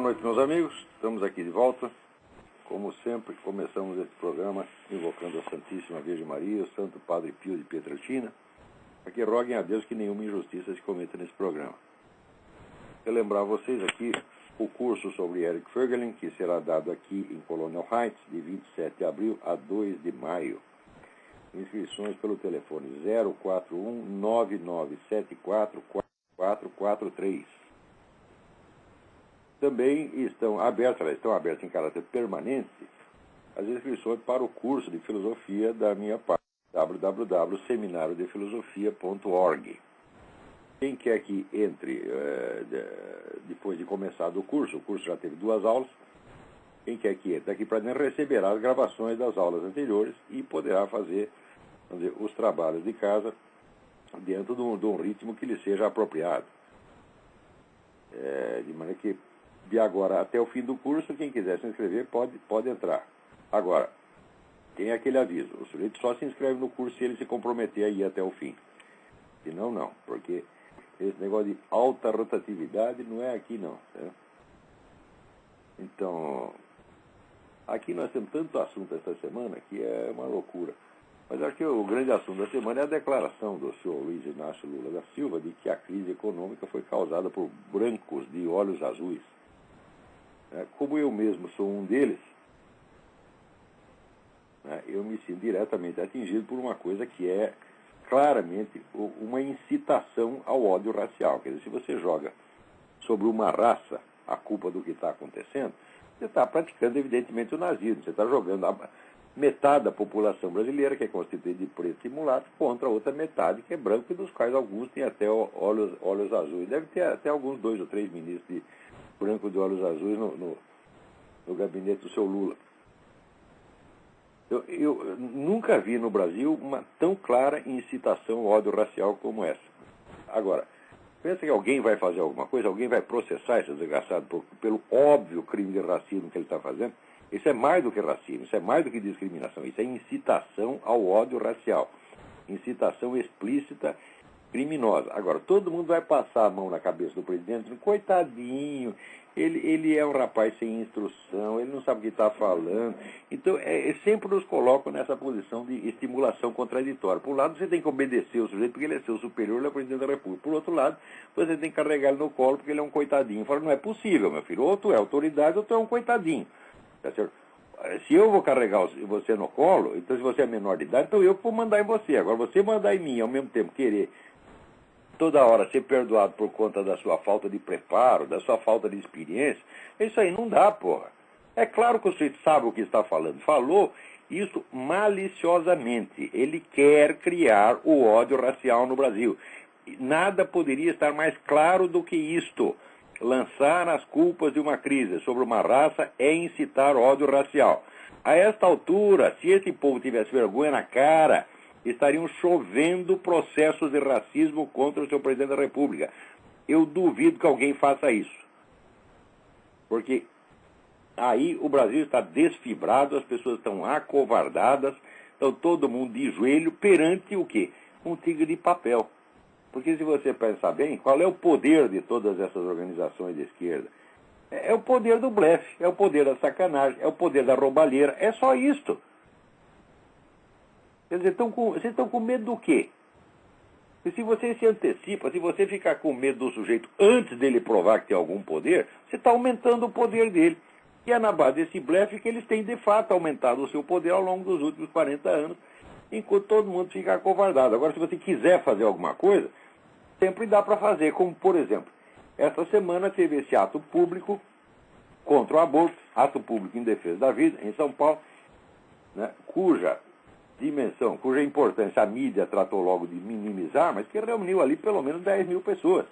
noite, meus amigos. Estamos aqui de volta. Como sempre, começamos esse programa invocando a Santíssima Virgem Maria, o Santo Padre Pio de Pietrelcina, para que roguem a Deus que nenhuma injustiça se cometa nesse programa. Eu lembrar a vocês aqui o curso sobre Eric Voegelin, que será dado aqui em Colonial Heights, de 27 de abril a 2 de maio. Inscrições pelo telefone 041-9974-4443. Também estão abertas em caráter permanente, as inscrições para o curso de filosofia da minha página, www.seminariodefilosofia.org. Quem quer que entre, depois de começado o curso já teve 2 aulas, quem quer que entre aqui para dentro receberá as gravações das aulas anteriores e poderá fazer, vamos dizer, os trabalhos de casa dentro de um ritmo que lhe seja apropriado. De maneira que, de agora até o fim do curso, quem quiser se inscrever pode entrar. Agora, tem aquele aviso, o sujeito só se inscreve no curso se ele se comprometer a ir até o fim. Senão, não, porque esse negócio de alta rotatividade não é aqui, não. Certo? Então, aqui nós temos tanto assunto esta semana que é uma loucura. Mas acho que o grande assunto da semana é a declaração do senhor Luiz Inácio Lula da Silva de que a crise econômica foi causada por brancos de olhos azuis. Como eu mesmo sou um deles, eu me sinto diretamente atingido por uma coisa que é claramente uma incitação ao ódio racial. Quer dizer, se você joga sobre uma raça a culpa do que está acontecendo, você está praticando, evidentemente, o nazismo. Você está jogando metade da população brasileira, que é constituída de preto e mulato, contra a outra metade, que é branco, e dos quais alguns têm até olhos azuis. Deve ter até alguns 2 ou 3 ministros de branco de olhos azuis no gabinete do seu Lula. Eu nunca vi no Brasil uma tão clara incitação ao ódio racial como essa. Agora, pensa que alguém vai fazer alguma coisa, alguém vai processar esse desgraçado pelo óbvio crime de racismo que ele está fazendo? Isso é mais do que racismo, isso é mais do que discriminação, isso é incitação ao ódio racial. Incitação explícita, criminosa. Agora, todo mundo vai passar a mão na cabeça do presidente, coitadinho, ele é um rapaz sem instrução, ele não sabe o que está falando. Então, sempre nos colocam nessa posição de estimulação contraditória. Por um lado, você tem que obedecer o sujeito porque ele é seu superior, ele é o presidente da República. Por outro lado, você tem que carregar ele no colo porque ele é um coitadinho. Fala, não é possível, meu filho, ou tu é autoridade ou tu é um coitadinho. Tá certo? Se eu vou carregar você no colo, então se você é menor de idade, então eu que vou mandar em você. Agora, você mandar em mim, ao mesmo tempo querer toda hora ser perdoado por conta da sua falta de preparo, da sua falta de experiência, isso aí não dá, porra. É claro que o sujeito sabe o que está falando. Falou isso maliciosamente. Ele quer criar o ódio racial no Brasil. Nada poderia estar mais claro do que isto. Lançar as culpas de uma crise sobre uma raça é incitar ódio racial. A esta altura, se esse povo tivesse vergonha na cara, estariam chovendo processos de racismo contra o seu presidente da República. Eu duvido que alguém faça isso. Porque aí o Brasil está desfibrado, as pessoas estão acovardadas, estão todo mundo de joelho perante o quê? Um tigre de papel. Porque se você pensar bem, qual é o poder de todas essas organizações de esquerda? É o poder do blefe, é o poder da sacanagem, é o poder da roubalheira, é só isto. Quer dizer, vocês estão com medo do quê? E se você se antecipa, se você ficar com medo do sujeito antes dele provar que tem algum poder, você está aumentando o poder dele. E é na base desse blefe que eles têm, de fato, aumentado o seu poder ao longo dos últimos 40 anos, enquanto todo mundo fica acovardado. Agora, se você quiser fazer alguma coisa, sempre dá para fazer, como, por exemplo, esta semana teve esse ato público contra o aborto, ato público em defesa da vida, em São Paulo, né, cuja importância a mídia tratou logo de minimizar, mas que reuniu ali pelo menos 10 mil pessoas.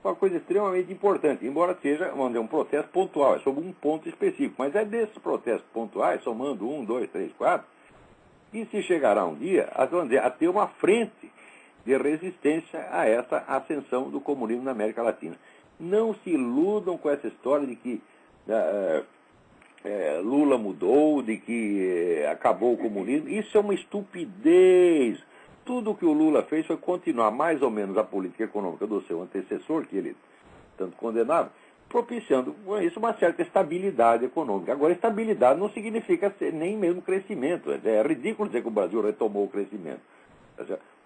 Uma coisa extremamente importante, embora seja, vamos dizer, um protesto pontual, é sobre um ponto específico, mas é desses protestos pontuais, somando 1, 2, 3, 4, que se chegará um dia a ter uma frente de resistência a essa ascensão do comunismo na América Latina. Não se iludam com essa história de que Lula mudou, de que acabou o comunismo. Isso é uma estupidez. Tudo o que o Lula fez foi continuar mais ou menos a política econômica do seu antecessor, que ele tanto condenava, propiciando com isso uma certa estabilidade econômica. Agora, estabilidade não significa nem mesmo crescimento. É ridículo dizer que o Brasil retomou o crescimento.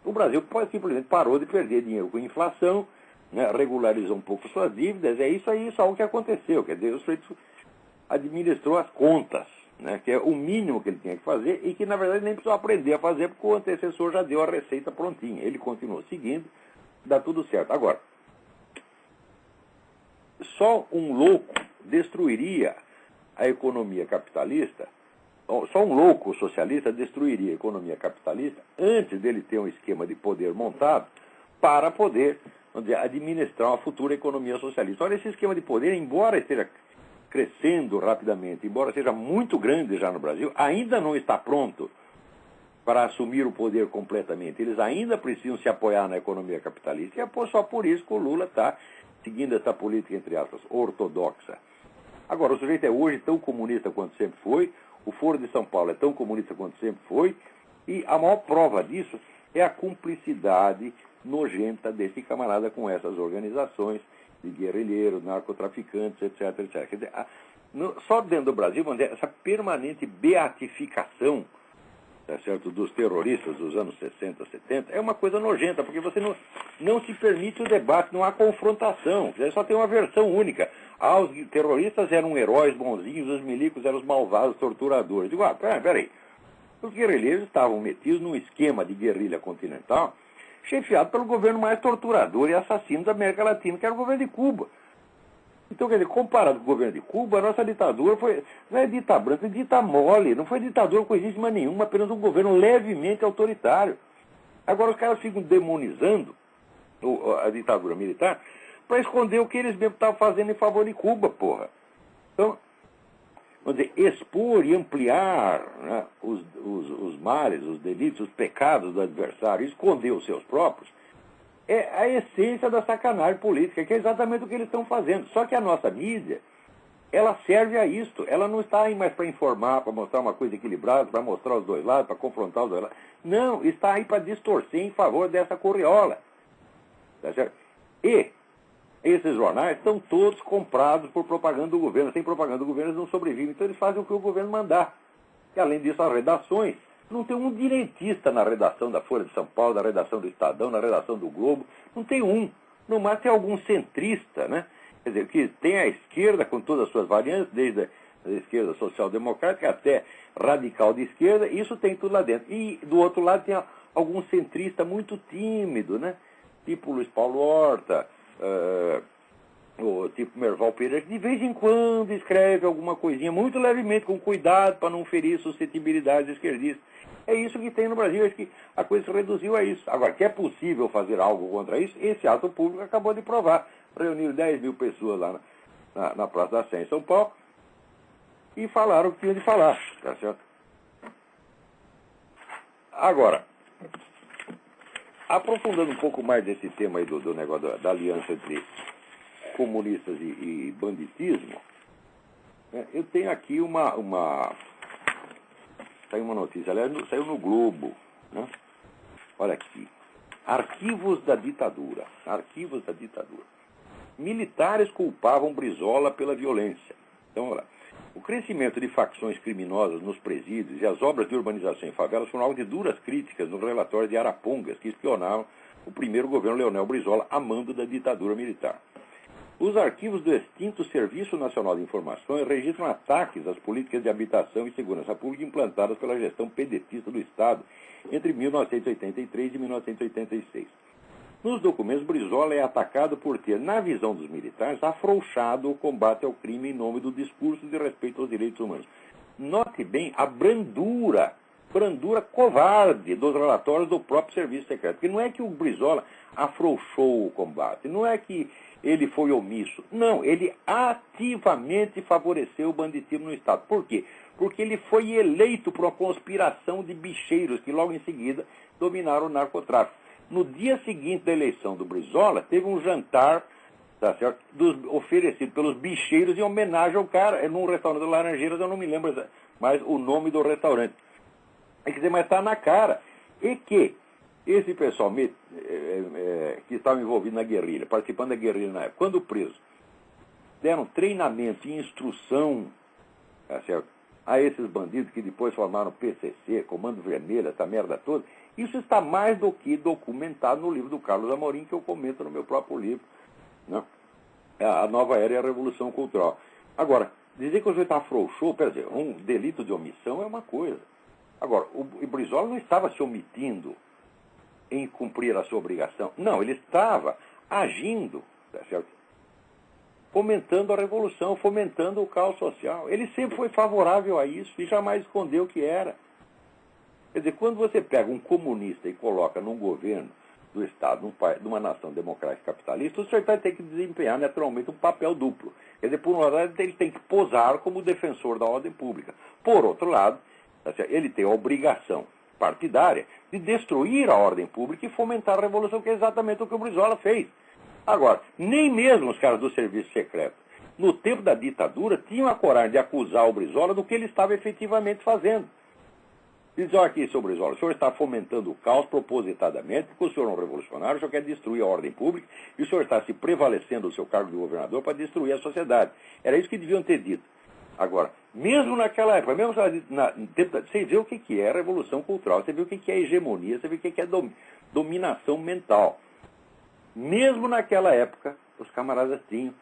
O Brasil simplesmente parou de perder dinheiro com inflação, né, regularizou um pouco suas dívidas, é isso o que aconteceu. Quer dizer, o sujeito administrou as contas, né, que é o mínimo que ele tinha que fazer e que, na verdade, nem precisou aprender a fazer porque o antecessor já deu a receita prontinha. Ele continuou seguindo, dá tudo certo. Agora, só um louco destruiria a economia capitalista, só um louco socialista destruiria a economia capitalista antes dele ter um esquema de poder montado para poder, vamos dizer, administrar uma futura economia socialista. Olha, esse esquema de poder, embora esteja crescendo rapidamente, embora seja muito grande já no Brasil, ainda não está pronto para assumir o poder completamente. Eles ainda precisam se apoiar na economia capitalista e é só por isso que o Lula está seguindo essa política, entre aspas, ortodoxa. Agora, o sujeito é hoje tão comunista quanto sempre foi, o Foro de São Paulo é tão comunista quanto sempre foi, e a maior prova disso é a cumplicidade nojenta desse camarada com essas organizações de guerrilheiros, narcotraficantes, etc, etc. Quer dizer, só dentro do Brasil, vamos dizer, essa permanente beatificação, tá certo, dos terroristas dos anos 60, 70, é uma coisa nojenta, porque você não se permite o debate, não há confrontação, só tem uma versão única. Os terroristas eram heróis bonzinhos, os milicos eram os malvados torturadores. Digo, peraí. Os guerrilheiros estavam metidos num esquema de guerrilha continental, chefiado pelo governo mais torturador e assassino da América Latina, que era o governo de Cuba. Então, quer dizer, comparado com o governo de Cuba, a nossa ditadura não é dita branca, é dita mole. Não foi ditadura coisíssima nenhuma, apenas um governo levemente autoritário. Agora, os caras ficam demonizando a ditadura militar para esconder o que eles mesmo estavam fazendo em favor de Cuba, porra. Então, vamos dizer, expor e ampliar, né, os males, os delitos, os pecados do adversário, esconder os seus próprios, é a essência da sacanagem política, que é exatamente o que eles estão fazendo. Só que a nossa mídia, ela serve a isto. Ela não está aí mais para informar, para mostrar uma coisa equilibrada, para mostrar os dois lados, para confrontar os dois lados. Não, está aí para distorcer em favor dessa corriola. Tá certo? E esses jornais estão todos comprados por propaganda do governo. Sem propaganda do governo, eles não sobrevivem. Então eles fazem o que o governo mandar. E além disso, as redações. Não tem um direitista na redação da Folha de São Paulo, na redação do Estadão, na redação do Globo. Não tem um. No máximo tem algum centrista, né? Quer dizer, que tem a esquerda com todas as suas variantes, desde a esquerda social-democrática até radical de esquerda, isso tem tudo lá dentro. E do outro lado tem algum centrista muito tímido, né? Tipo Luiz Paulo Horta, o tipo Merval Pereira, que de vez em quando escreve alguma coisinha, muito levemente, com cuidado para não ferir suscetibilidades esquerdistas. É isso que tem no Brasil, acho que a coisa se reduziu a isso. Agora, que é possível fazer algo contra isso, esse ato público acabou de provar. Reuniram 10 mil pessoas lá na Praça da Sé, em São Paulo, e falaram o que tinham de falar, tá certo? Agora, aprofundando um pouco mais desse tema aí do negócio da aliança entre comunistas e banditismo, né, eu tenho aqui saiu uma notícia, aliás, saiu no Globo, né? Olha aqui. Arquivos da ditadura. Arquivos da ditadura. Militares culpavam Brizola pela violência. Então, olha lá. O crescimento de facções criminosas nos presídios e as obras de urbanização em favelas foram alvo de duras críticas no relatório de Arapongas, que espionavam o primeiro governo Leonel Brizola a mando da ditadura militar. Os arquivos do extinto Serviço Nacional de Informações registram ataques às políticas de habitação e segurança pública implantadas pela gestão pedetista do Estado entre 1983 e 1986. Nos documentos, Brizola é atacado por ter, na visão dos militares, afrouxado o combate ao crime em nome do discurso de respeito aos direitos humanos. Note bem a brandura covarde dos relatórios do próprio Serviço Secreto. Porque não é que o Brizola afrouxou o combate, não é que ele foi omisso. Não, ele ativamente favoreceu o banditismo no Estado. Por quê? Porque ele foi eleito por uma conspiração de bicheiros que logo em seguida dominaram o narcotráfico. No dia seguinte da eleição do Brizola, teve um jantar, tá certo, oferecido pelos bicheiros em homenagem ao cara, num restaurante de Laranjeiras, eu não me lembro mais o nome do restaurante. Quer dizer, mas está na cara. E que esse pessoal que estava envolvido na guerrilha, participando da guerrilha na época, quando preso, deram treinamento e instrução, tá certo, a esses bandidos que depois formaram PCC, Comando Vermelho, essa merda toda. Isso está mais do que documentado no livro do Carlos Amorim, que eu comento no meu próprio livro, né? A Nova Era e a Revolução Cultural. Agora, dizer que o sujeito afrouxou, quer dizer, um delito de omissão é uma coisa. Agora, o Brizola não estava se omitindo em cumprir a sua obrigação. Não, ele estava agindo, tá certo? Fomentando a revolução, fomentando o caos social. Ele sempre foi favorável a isso e jamais escondeu o que era. Quer dizer, quando você pega um comunista e coloca num governo do Estado, numa nação democrática capitalista, o senhor vai ter que desempenhar naturalmente um papel duplo. Quer dizer, por um lado, ele tem que posar como defensor da ordem pública. Por outro lado, ele tem a obrigação partidária de destruir a ordem pública e fomentar a revolução, que é exatamente o que o Brizola fez. Agora, nem mesmo os caras do serviço secreto, no tempo da ditadura, tinham a coragem de acusar o Brizola do que ele estava efetivamente fazendo. Diz, olha aqui, seu Brizola, o senhor está fomentando o caos propositadamente, porque o senhor é um revolucionário, o senhor quer destruir a ordem pública, e o senhor está se prevalecendo do seu cargo de governador para destruir a sociedade. Era isso que deviam ter dito. Agora, mesmo naquela época, mesmo você vê o que é a revolução cultural, você vê o que é hegemonia, você vê o que é dominação mental. Mesmo naquela época, os camaradas tinham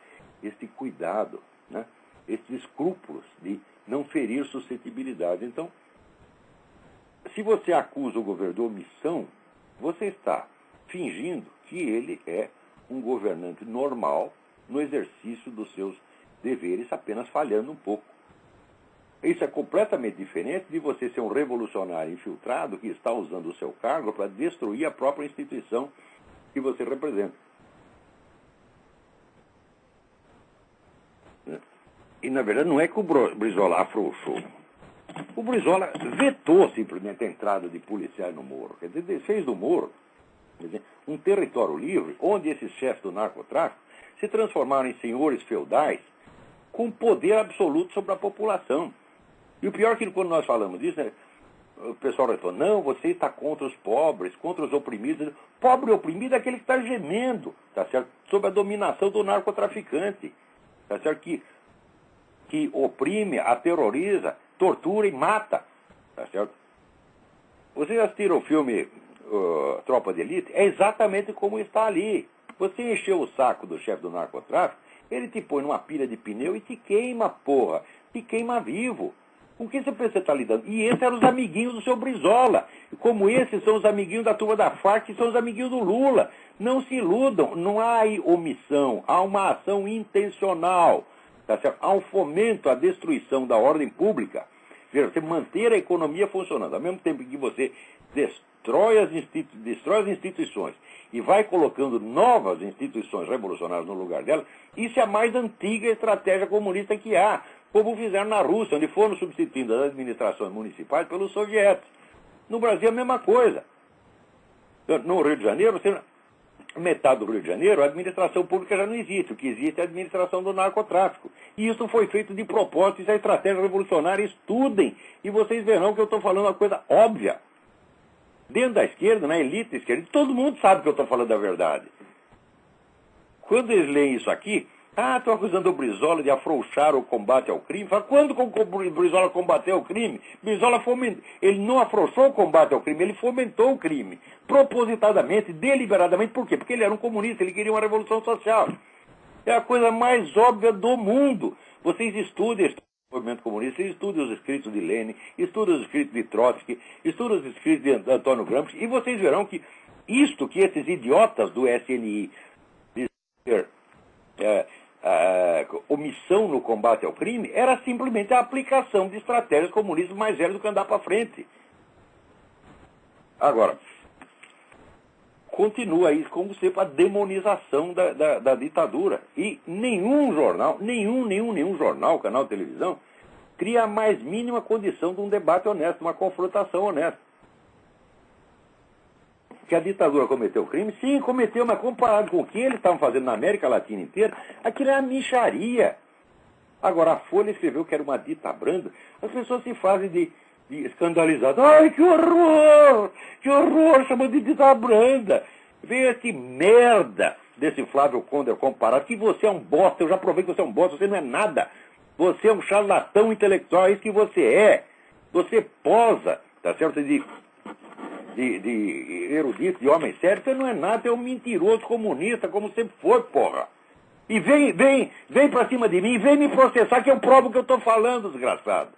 esse cuidado, né? Esses escrúpulos de não ferir suscetibilidade. Então, se você acusa o governo de omissão, você está fingindo que ele é um governante normal no exercício dos seus deveres, apenas falhando um pouco. Isso é completamente diferente de você ser um revolucionário infiltrado que está usando o seu cargo para destruir a própria instituição que você representa. E, na verdade, não é que o Brizola afrouxou. O Brizola vetou simplesmente a entrada de policiais no Moro. Quer dizer, fez do Moro, quer dizer, um território livre, onde esses chefes do narcotráfico se transformaram em senhores feudais com poder absoluto sobre a população. E o pior é que quando nós falamos disso, né, o pessoal responde, não, você está contra os pobres, contra os oprimidos. Pobre e oprimido é aquele que está gemendo, tá certo? Sob a dominação do narcotraficante, tá certo? Que oprime, aterroriza, tortura e mata, tá certo? Vocês assistiram o filme Tropa de Elite? É exatamente como está ali. Você encheu o saco do chefe do narcotráfico, ele te põe numa pilha de pneu e te queima, porra. Te queima vivo. Com que você pensa que está lidando? E esses eram os amiguinhos do seu Brizola. E como esses são os amiguinhos da turma da Farc, que são os amiguinhos do Lula. Não se iludam. Não há aí omissão. Há uma ação intencional. Tá certo? Há um fomento à destruição da ordem pública. Veja, você manter a economia funcionando. Ao mesmo tempo que você destrói as instituições e vai colocando novas instituições revolucionárias no lugar delas, isso é a mais antiga estratégia comunista que há. Como fizeram na Rússia, onde foram substituindo as administrações municipais pelos soviéticos. No Brasil, a mesma coisa. No Rio de Janeiro, metade do Rio de Janeiro, a administração pública já não existe. O que existe é a administração do narcotráfico. E isso foi feito de propósito, isso é estratégia revolucionária. Estudem, e vocês verão que eu estou falando uma coisa óbvia. Dentro da esquerda, na elite da esquerda, todo mundo sabe que eu estou falando a verdade. Quando eles leem isso aqui, estão acusando o Brizola de afrouxar o combate ao crime. Fala, quando o Brizola combateu o crime? Brizola ele não afrouxou o combate ao crime, ele fomentou o crime. Propositadamente, deliberadamente. Por quê? Porque ele era um comunista, ele queria uma revolução social. É a coisa mais óbvia do mundo. Vocês estudem o movimento comunista, vocês estudem os escritos de Lenin, estudem os escritos de Trotsky, estudem os escritos de Antônio Gramsci, e vocês verão que isto que esses idiotas do SNI dizem omissão no combate ao crime era simplesmente a aplicação de estratégias comunistas mais velhas do que andar para frente. Agora, continua isso como sempre a demonização da ditadura. E nenhum jornal, nenhum jornal, canal de televisão, cria a mais mínima condição de um debate honesto, uma confrontação honesta. Que a ditadura cometeu crime? Sim, cometeu, mas comparado com o que eles estavam fazendo na América Latina inteira, aquilo é uma mixaria. Agora, a Folha escreveu que era uma dita branda, as pessoas se fazem de escandalizadas. Ai, que horror! Que horror! Chamou de dita branda. Veio esse merda desse Flávio Konder comparado, que você é um bosta, eu já provei que você é um bosta, você não é nada. Você é um charlatão intelectual, é isso que você é. Você posa, tá certo? De erudito, de homem sério, você não é nada, é um mentiroso comunista, como sempre foi, porra. E vem pra cima de mim, vem me processar que eu provo o que eu tô falando, desgraçado.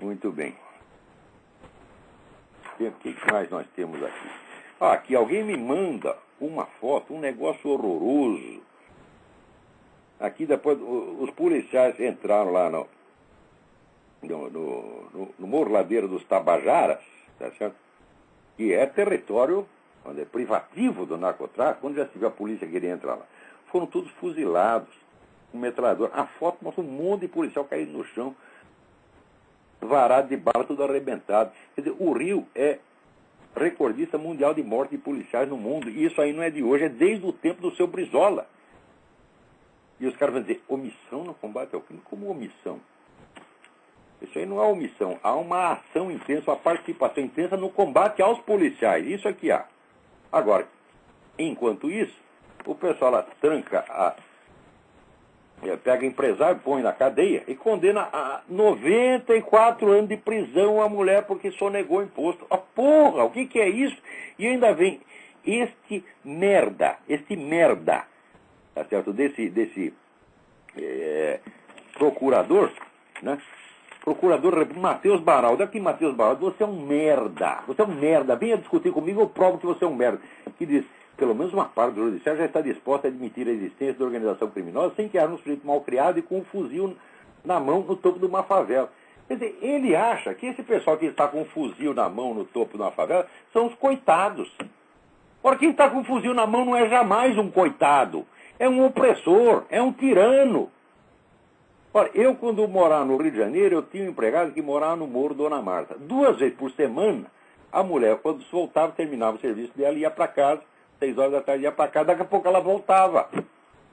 Muito bem. O que mais nós temos aqui? Aqui alguém me manda uma foto, um negócio horroroso. Aqui depois os policiais entraram lá no Morro Ladeira dos Tabajaras, tá certo? Que é território é privativo do narcotráfico, quando já se viu a polícia querer entrar lá. Foram todos fuzilados, com metralhador. A foto mostra um monte de policial caído no chão, varado de bala, tudo arrebentado. Quer dizer, o Rio é recordista mundial de morte de policiais no mundo. E isso aí não é de hoje, é desde o tempo do seu Brizola. E os caras vão dizer, omissão no combate ao crime? Como omissão? Isso aí não é omissão. Há uma ação intensa, uma participação intensa no combate aos policiais. Isso aqui há. Agora, enquanto isso, o pessoal lá tranca pega empresário, põe na cadeia e condena a 94 anos de prisão a mulher porque sonegou imposto. Porra, o que é isso? E ainda vem este merda, tá certo? Desse procurador, né? Procurador Matheus Baraldo. Aqui, Matheus Baraldo, você é um merda. Você é um merda. Venha discutir comigo, eu provo que você é um merda. Que diz, pelo menos uma parte do judiciário já está disposta a admitir a existência da organização criminosa sem que haja um sujeito mal criado e com um fuzil na mão no topo de uma favela. Quer dizer, ele acha que esse pessoal que está com um fuzil na mão no topo de uma favela são os coitados. Ora, quem está com um fuzil na mão não é jamais um coitado. É um opressor, é um tirano. Ora, eu quando morava no Rio de Janeiro, eu tinha um empregado que morava no Morro Dona Marta. 2 vezes por semana, a mulher, quando voltava, terminava o serviço dela, ia para casa, 6 horas da tarde ia para casa, daqui a pouco ela voltava.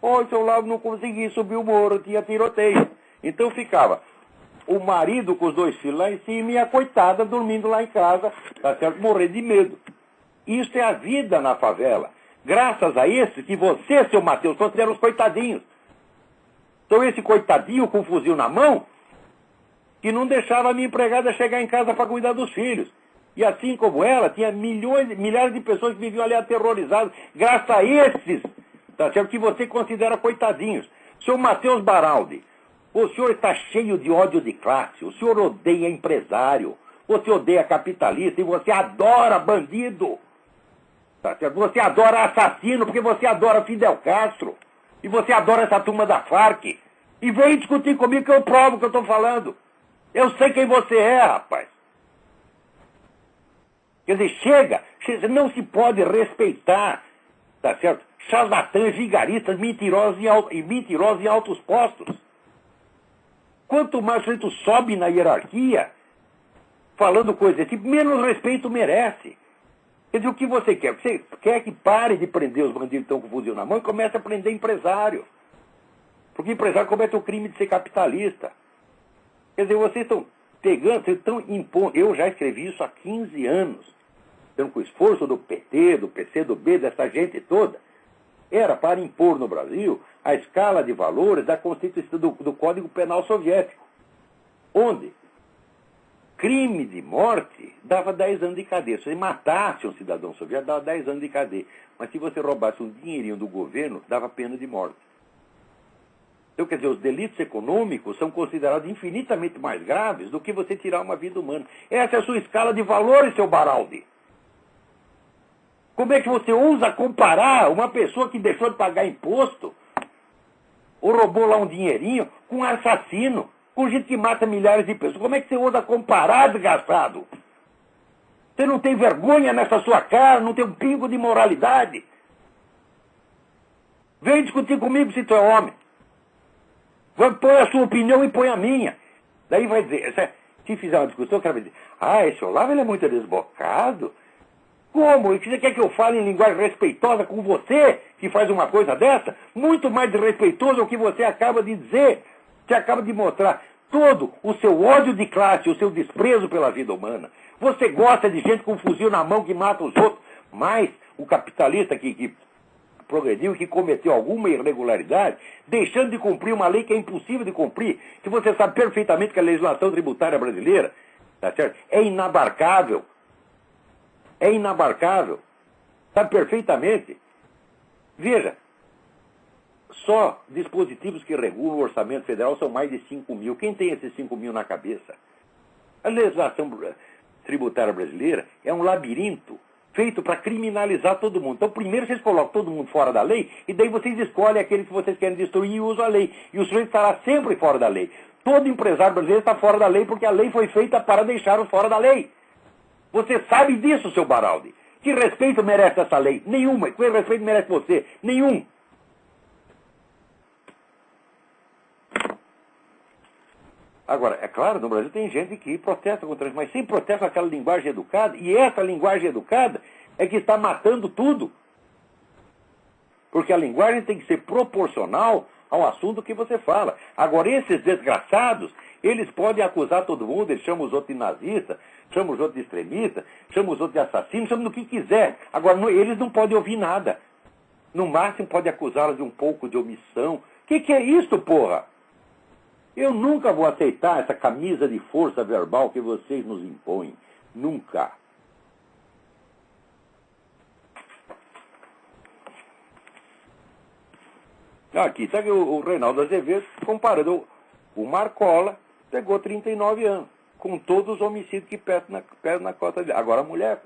Oi, seu Lavo, não consegui subir o morro, tinha tiroteio. Então ficava o marido com os 2 filhos lá em cima e a coitada dormindo lá em casa, tá certo? Morrendo de medo. Isso é a vida na favela. Graças a esse que você, seu Matheus, considera os coitadinhos. Então esse coitadinho com um fuzil na mão, que não deixava a minha empregada chegar em casa para cuidar dos filhos. E assim como ela, tinha milhares de pessoas que viviam ali aterrorizadas, graças a esses, tá certo? Que você considera coitadinhos. Seu Matheus Baraldi, o senhor está cheio de ódio de classe, o senhor odeia empresário, você odeia capitalista e você adora bandido. Tá certo? Você adora assassino porque você adora Fidel Castro. E você adora essa turma da Farc. E vem discutir comigo que eu provo o que eu estou falando. Eu sei quem você é, rapaz. Quer dizer, chega. Não se pode respeitar, tá certo? Charlatães, vigaristas, mentirosos em altos postos. Quanto mais o sujeito sobe na hierarquia, falando coisas desse tipo, menos respeito merece. Quer dizer, o que você quer? Você quer que pare de prender os bandidos que estão com fuzil na mão e comece a prender empresário. Porque empresário comete o crime de ser capitalista. Quer dizer, vocês estão pegando, vocês estão impondo. Eu já escrevi isso há 15 anos. Então, com o esforço do PT, do PCdoB, dessa gente toda, era para impor no Brasil a escala de valores da Constituição do Código Penal Soviético. Onde crime de morte dava 10 anos de cadeia. Se você matasse um cidadão soviético, dava 10 anos de cadeia. Mas se você roubasse um dinheirinho do governo, dava pena de morte. Então, quer dizer, os delitos econômicos são considerados infinitamente mais graves do que você tirar uma vida humana. Essa é a sua escala de valores, seu Baraldi. Como é que você ousa comparar uma pessoa que deixou de pagar imposto ou roubou lá um dinheirinho com um assassino? Com gente que mata milhares de pessoas. Como é que você ousa comparar, desgastado? Você não tem vergonha nessa sua cara, não tem um pingo de moralidade. Vem discutir comigo se tu é homem. Põe a sua opinião e põe a minha. Daí vai dizer, se fizer uma discussão, o cara vai dizer, esse Olavo ele é muito desbocado. Como? E você quer que eu fale em linguagem respeitosa com você, que faz uma coisa dessa? Muito mais desrespeitoso é o que você acaba de dizer. Você acaba de mostrar todo o seu ódio de classe, o seu desprezo pela vida humana, Você gosta de gente com fuzil na mão que mata os outros, mas o capitalista que progrediu, que cometeu alguma irregularidade, deixando de cumprir uma lei que é impossível de cumprir, que você sabe perfeitamente que a legislação tributária brasileira, tá certo? É inabarcável. É inabarcável. Sabe perfeitamente. Veja, só dispositivos que regulam o orçamento federal são mais de 5 mil. Quem tem esses 5 mil na cabeça? A legislação tributária brasileira é um labirinto feito para criminalizar todo mundo. Então, primeiro vocês colocam todo mundo fora da lei, e daí vocês escolhem aquele que vocês querem destruir e usam a lei. E o sujeito estará sempre fora da lei. Todo empresário brasileiro está fora da lei porque a lei foi feita para deixá-lo fora da lei. Você sabe disso, seu Baraldi. Que respeito merece essa lei? Nenhuma. Que respeito merece você? Nenhum. Agora, é claro, no Brasil tem gente que protesta contra isso, mas sem protesta aquela linguagem educada, e essa linguagem educada é que está matando tudo. Porque a linguagem tem que ser proporcional ao assunto que você fala. Agora, esses desgraçados, eles podem acusar todo mundo, eles chamam os outros de nazista, chamam os outros de extremista, chamam os outros de assassino, chamam do que quiser. Agora, eles não podem ouvir nada. No máximo, pode acusá-los de um pouco de omissão. O que é isso, porra? Eu nunca vou aceitar essa camisa de força verbal que vocês nos impõem. Nunca. Aqui está o Reinaldo Azevedo comparando. O Marcola pegou 39 anos, com todos os homicídios que pesam na cota dele. Agora a mulher,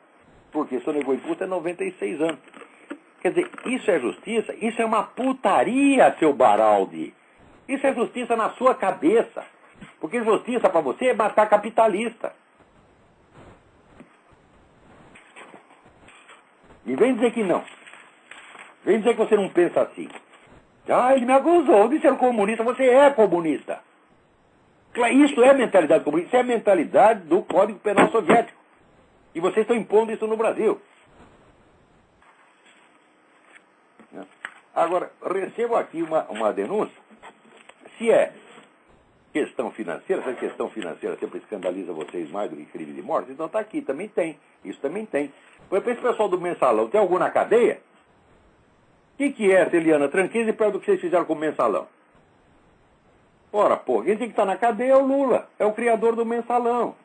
porque sonegou imposto, é 96 anos. Quer dizer, isso é justiça? Isso é uma putaria, seu Baraldi. Isso é justiça na sua cabeça. Porque justiça para você é matar capitalista. E vem dizer que não. Vem dizer que você não pensa assim. Ah, ele me acusou de ser comunista. Você é comunista. Isso é mentalidade comunista. Isso é a mentalidade do Código Penal Soviético. E vocês estão impondo isso no Brasil. Agora, recebo aqui uma denúncia. Se é questão financeira, se a questão financeira sempre escandaliza vocês mais do que crime de morte, então está aqui, também tem. Isso também tem. Por exemplo, esse pessoal do Mensalão, tem algum na cadeia? O que é essa Eliana Tranqueza e perto do que vocês fizeram com o Mensalão? Ora, pô, quem tem que estar na cadeia é o Lula, é o criador do Mensalão.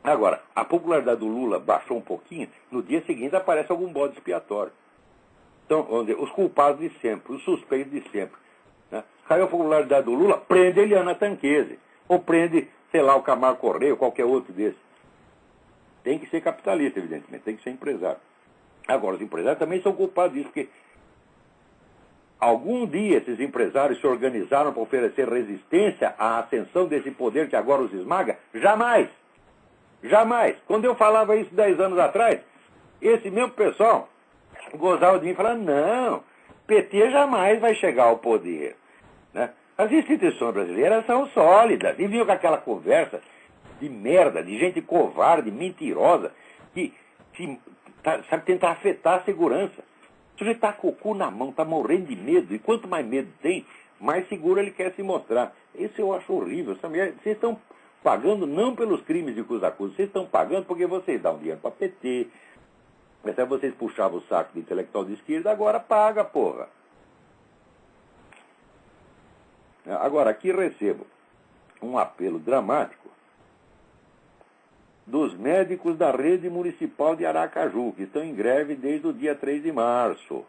Agora, a popularidade do Lula baixou um pouquinho, no dia seguinte aparece algum bode expiatório. Então, vamos dizer, os culpados de sempre, os suspeitos de sempre. Né? Caiu a popularidade do Lula, prende a Eliana Tanquese. Ou prende, sei lá, o Camargo Correia, ou qualquer outro desse. Tem que ser capitalista, evidentemente, tem que ser empresário. Agora, os empresários também são culpados disso, porque algum dia esses empresários se organizaram para oferecer resistência à ascensão desse poder que agora os esmaga? Jamais! Jamais! Quando eu falava isso 10 anos atrás, esse mesmo pessoal gozava de mim e falava, não, PT jamais vai chegar ao poder. Né? As instituições brasileiras são sólidas. E vinham com aquela conversa de merda, de gente covarde, mentirosa, que sabe tentar afetar a segurança. O sujeito está com o cu na mão, está morrendo de medo. E quanto mais medo tem, mais seguro ele quer se mostrar. Isso eu acho horrível. Vocês estão pagando não pelos crimes de que os acusam, vocês estão pagando porque vocês dão dinheiro para PT. Até vocês puxavam o saco de intelectual de esquerda, agora paga, porra. Agora, aqui recebo um apelo dramático dos médicos da rede municipal de Aracaju, que estão em greve desde o dia 3 de março.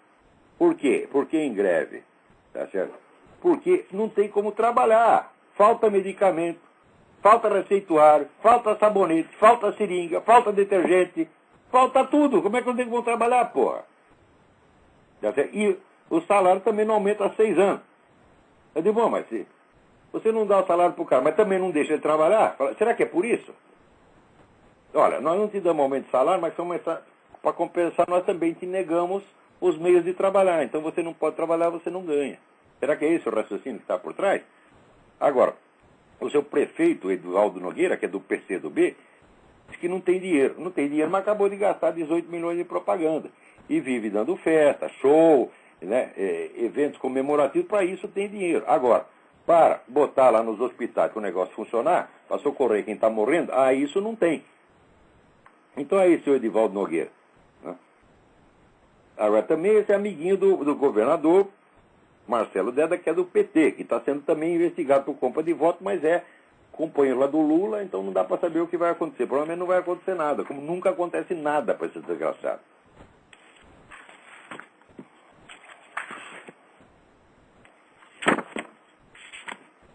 Por quê? Por que em greve? Tá certo? Porque não tem como trabalhar. Falta medicamento, falta receituário, falta sabonete, falta seringa, falta detergente, falta tudo. Como é que não tem como trabalhar, porra? Tá certo? E o salário também não aumenta há 6 anos. Eu digo, bom, mas se você não dá o salário pro cara, mas também não deixa ele trabalhar, será que é por isso? Olha, nós não te damos aumento de salário, mas para compensar, nós também te negamos os meios de trabalhar. Então você não pode trabalhar, você não ganha. Será que é esse o raciocínio que está por trás? Agora, o seu prefeito, Eduardo Nogueira, que é do PCdoB, diz que não tem dinheiro. Não tem dinheiro, mas acabou de gastar 18 milhões de propaganda. E vive dando festa, show, né, eventos comemorativos, para isso tem dinheiro. Agora, para botar lá nos hospitais para o negócio funcionar, para socorrer quem está morrendo, isso não tem. Então aí, senhor Edivaldo Nogueira. Né? Agora também esse é amiguinho do governador Marcelo Deda, que é do PT, que está sendo também investigado por compra de voto, mas é companheiro lá do Lula, então não dá para saber o que vai acontecer. Provavelmente não vai acontecer nada, como nunca acontece nada para esse desgraçado.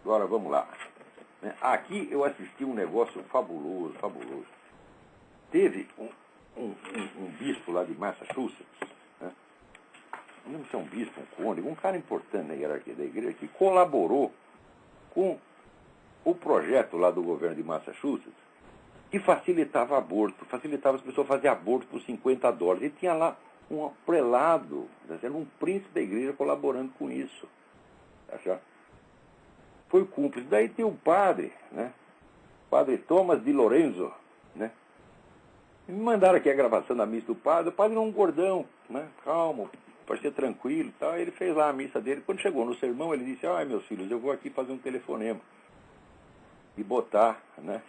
Agora vamos lá. Aqui eu assisti um negócio fabuloso, fabuloso. Teve um bispo lá de Massachusetts, né? Não sei se é um bispo, um cônego, um cara importante na hierarquia da igreja, que colaborou com o projeto lá do governo de Massachusetts, que facilitava aborto, facilitava as pessoas a fazer aborto por $50. E tinha lá um prelado, era um príncipe da igreja colaborando com isso. Tá? Foi cúmplice. Daí tem o padre, né? Padre Thomas de Lorenzo, né? E me mandaram aqui a gravação da missa do padre. O padre era um gordão, né? Calmo, parecia tranquilo e tal. Ele fez lá a missa dele. Quando chegou no sermão, ele disse: ai, meus filhos, eu vou aqui fazer um telefonema e botar, né?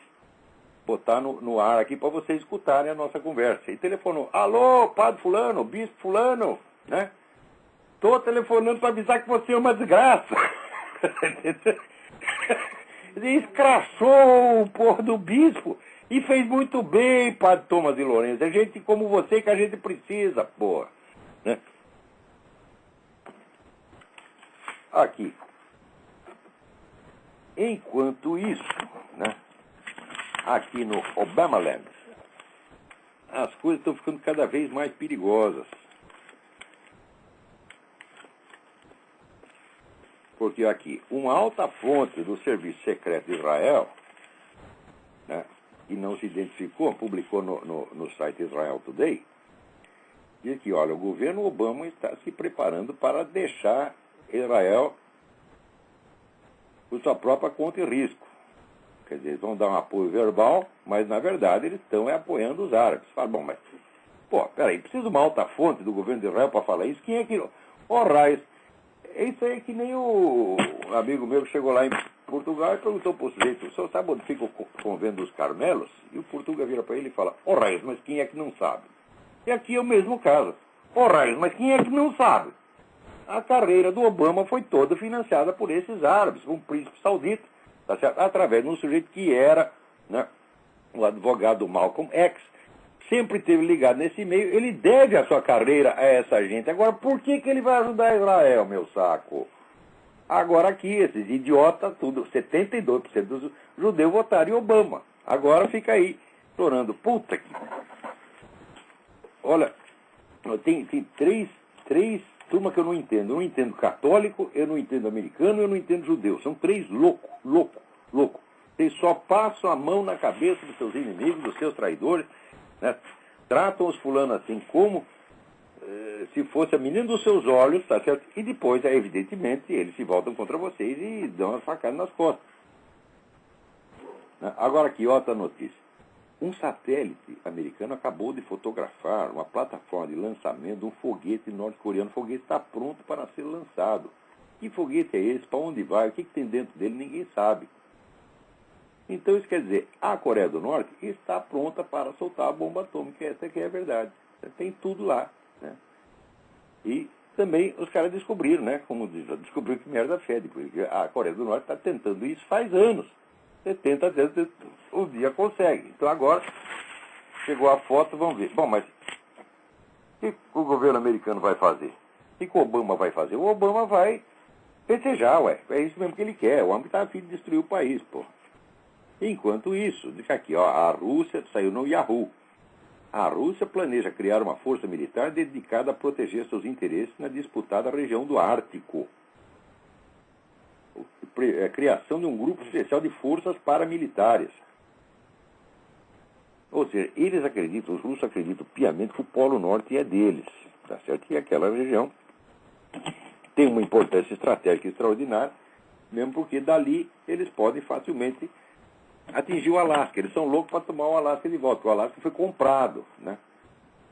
Botar no ar aqui para vocês escutarem a nossa conversa. E telefonou: alô, padre fulano, bispo fulano, né? Tô telefonando para avisar que você é uma desgraça. Ele escrachou o porra do bispo e fez muito bem, padre Thomas de Lourenço. É gente como você que a gente precisa, porra. Né? Aqui. Enquanto isso, né, aqui no Obamaland, as coisas estão ficando cada vez mais perigosas. Porque aqui, uma alta fonte do Serviço Secreto de Israel, né, que não se identificou, publicou no site Israel Today, diz que, olha, o governo Obama está se preparando para deixar Israel por sua própria conta e risco. Quer dizer, eles vão dar um apoio verbal, mas, na verdade, eles estão apoiando os árabes. Fala, bom, mas, peraí, precisa de uma alta fonte do governo de Israel para falar isso? Quem é que... Raiz, isso aí é que nem o amigo meu que chegou lá em Portugal e perguntou para o sujeito: o senhor sabe onde fica o convento dos Carmelos? E o Portuga vira para ele e fala: Raiz, mas quem é que não sabe? E aqui é o mesmo caso. Raiz, mas quem é que não sabe? A carreira do Obama foi toda financiada por esses árabes, um príncipe saudita, tá certo? Através de um sujeito que era, né, o advogado Malcolm X, sempre esteve ligado nesse meio. Ele deve a sua carreira a essa gente. Agora, por que ele vai ajudar Israel, meu saco? Agora aqui, esses idiotas, tudo, 72% dos judeus votaram em Obama. Agora fica aí, chorando. Puta que... Olha, tem três turmas que eu não entendo. Eu não entendo católico, eu não entendo americano, eu não entendo judeu. São três loucos. Eles só passam a mão na cabeça dos seus inimigos, dos seus traidores, né? Tratam os fulanos assim como se fosse a menina dos seus olhos, tá certo? E depois, evidentemente, eles se voltam contra vocês e dão uma facada nas costas. Né? Agora aqui, outra notícia. Um satélite americano acabou de fotografar uma plataforma de lançamento de um foguete norte-coreano. O foguete está pronto para ser lançado. Que foguete é esse? Para onde vai? O que tem dentro dele? Ninguém sabe. Então isso quer dizer, a Coreia do Norte está pronta para soltar a bomba atômica. Essa que é a verdade. Tem tudo lá. Né? E também os caras descobriram, né? Como descobriram que merda fede, porque a Coreia do Norte está tentando isso faz anos. Você tenta, às vezes, um dia consegue. Então agora, chegou a foto, vamos ver. Bom, mas o que o governo americano vai fazer? O que o Obama vai fazer? O Obama vai festejar, ué. É isso mesmo que ele quer. O homem está a fim de destruir o país, pô. Enquanto isso, diz aqui, ó, a Rússia saiu no Yahoo. A Rússia planeja criar uma força militar dedicada a proteger seus interesses na disputada região do Ártico. A criação de um grupo especial de forças paramilitares. Ou seja, eles acreditam, os russos acreditam piamente que o Polo Norte é deles. Tá certo? E aquela região tem uma importância estratégica extraordinária, mesmo porque dali eles podem facilmente atingir o Alasca. Eles são loucos para tomar o Alasca de volta, porque o Alasca foi comprado, né?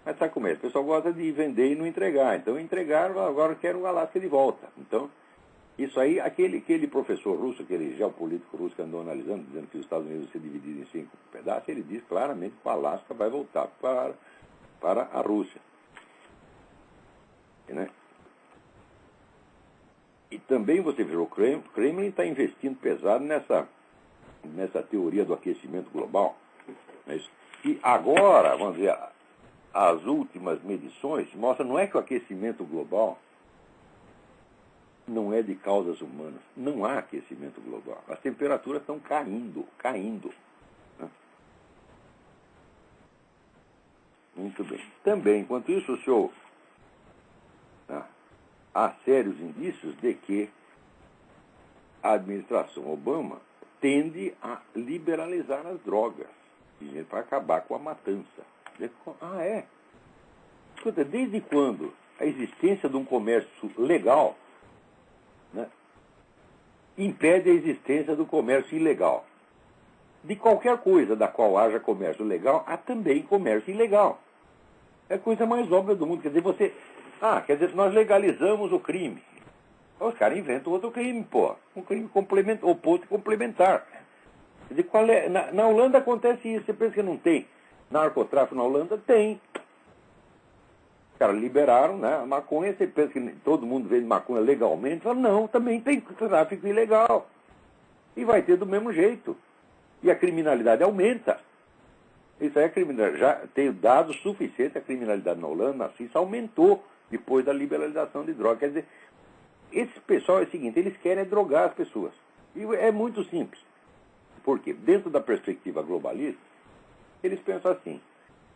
Mas sabe como é? O pessoal gosta de vender e não entregar. Então entregaram, agora querem o Alasca de volta. Então, Isso aí, aquele professor russo, aquele geopolítico russo que andou analisando, dizendo que os Estados Unidos vão ser divididos em 5 pedaços, ele diz claramente que o Alasca vai voltar para a Rússia. Né? E também você vê, o Kremlin está investindo pesado nessa teoria do aquecimento global. Né? E agora, vamos dizer, as últimas medições mostram, não é que o aquecimento global não é de causas humanas. Não há aquecimento global. As temperaturas estão caindo. Né? Muito bem. Também, enquanto isso, o senhor, né, há sérios indícios de que a administração Obama tende a liberalizar as drogas para acabar com a matança. Ah, é? Escuta, desde quando a existência de um comércio legal, né, impede a existência do comércio ilegal? De qualquer coisa da qual haja comércio legal, há também comércio ilegal. É a coisa mais óbvia do mundo. Quer dizer, nós legalizamos o crime. Os caras inventam outro crime, pô. Um crime oposto e complementar. Quer dizer, na Holanda acontece isso. Você pensa que não tem narcotráfico na Holanda? Tem. Os caras liberaram, né, a maconha. Você pensa que todo mundo vende maconha legalmente? Fala, não, também tem tráfico ilegal. E vai ter do mesmo jeito. E a criminalidade aumenta. Isso aí, já tem dados suficientes, a criminalidade na Holanda, na Suíça, aumentou depois da liberalização de drogas. Quer dizer, esse pessoal é o seguinte, eles querem drogar as pessoas. E é muito simples. Por quê? Dentro da perspectiva globalista, eles pensam assim,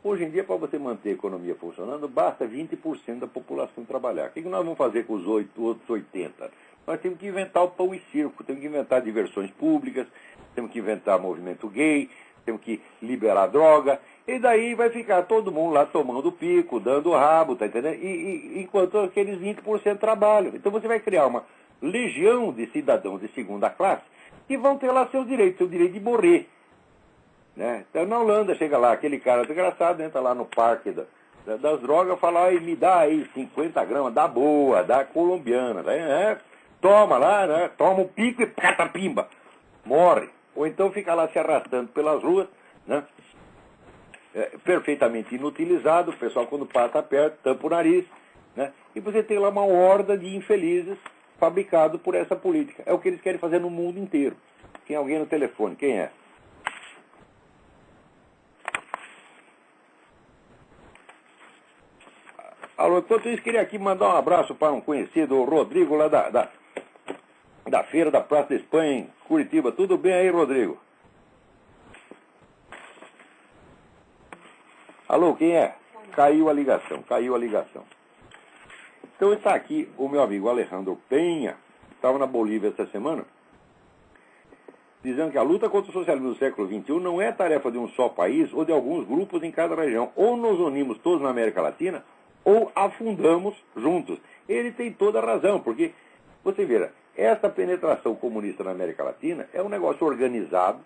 hoje em dia, para você manter a economia funcionando, basta 20% da população trabalhar. O que nós vamos fazer com os outros 80%? Nós temos que inventar o pão e circo, temos que inventar diversões públicas, temos que inventar movimento gay, temos que liberar droga, e daí vai ficar todo mundo lá tomando pico, dando rabo, tá entendendo? Enquanto aqueles 20% trabalham. Então você vai criar uma legião de cidadãos de segunda classe que vão ter lá seu direito de morrer. Né? Então na Holanda chega lá, aquele cara desgraçado, entra lá no parque das drogas, fala, me dá aí 50 gramas, da boa, da colombiana. Né? Toma lá, né? Toma o pico e catapimba, morre. Ou então fica lá se arrastando pelas ruas, né? Perfeitamente inutilizado, o pessoal quando passa perto, tampa o nariz, né? E você tem lá uma horda de infelizes fabricado por essa política. É o que eles querem fazer no mundo inteiro. Tem alguém no telefone, quem é? Alô, enquanto isso, queria aqui mandar um abraço para um conhecido, o Rodrigo, lá da feira da Praça da Espanha, em Curitiba. Tudo bem aí, Rodrigo? Alô, quem é? Caiu a ligação. Então está aqui o meu amigo Alejandro Penha, estava na Bolívia essa semana, dizendo que a luta contra o socialismo do século XXI não é tarefa de um só país ou de alguns grupos em cada região. Ou nos unimos todos na América Latina, ou afundamos juntos. Ele tem toda a razão, porque, você vê, essa penetração comunista na América Latina é um negócio organizado.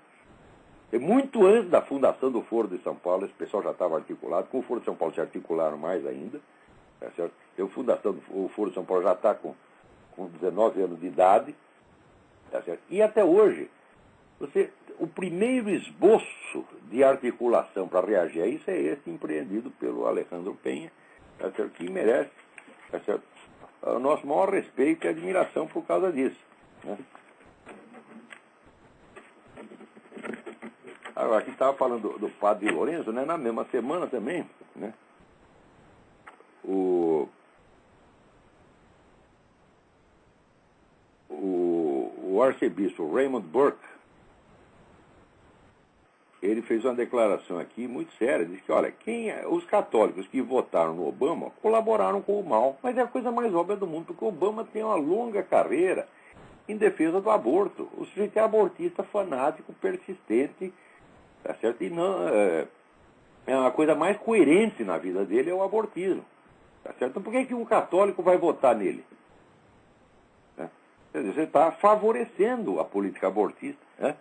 Muito antes da fundação do Foro de São Paulo, esse pessoal já estava articulado. Com o Foro de São Paulo se articularam mais ainda. Tá certo? A fundação do Foro de São Paulo já está com 19 anos de idade. Tá certo? E até hoje, o primeiro esboço de articulação para reagir a isso é esse empreendido pelo Alejandro Penha, tá certo? Que merece, tá certo, o nosso maior respeito e admiração por causa disso. Né? Agora, aqui estava falando do padre Lourenço, né? Na mesma semana também, né? O arcebispo Raymond Burke, ele fez uma declaração aqui muito séria, disse que, olha, os católicos que votaram no Obama colaboraram com o mal, mas é a coisa mais óbvia do mundo, porque o Obama tem uma longa carreira em defesa do aborto. O sujeito é abortista fanático, persistente, tá certo? E não, a coisa mais coerente na vida dele é o abortismo, tá certo? Então por que um católico vai votar nele? Quer dizer, você está favorecendo a política abortista, né?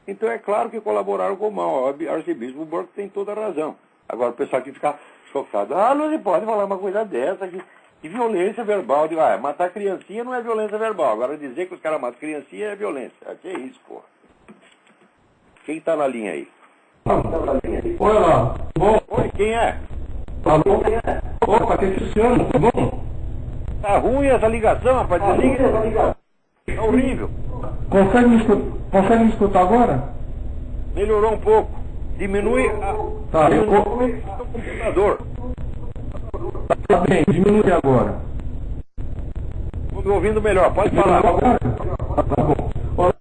Então é claro que colaboraram com o mal. O arcebispo Burke tem toda a razão. Agora o pessoal que fica chocado, não se pode falar uma coisa dessa, E violência verbal, digo, matar criancinha não é violência verbal. Agora dizer que os caras matam criancinha é violência. Que é isso, porra. Quem tá na linha aí? Oi lá, bom? Oi, quem é? Alô? Opa, aqui é Cristiano, tá bom? Tá ruim essa ligação, rapaz. Desliga. É horrível. Consegue me escutar agora? Melhorou um pouco. Diminui Tá, o computador. Tá bem, diminui agora. Estou me ouvindo melhor, pode falar. Agora? Tá bom. Olha,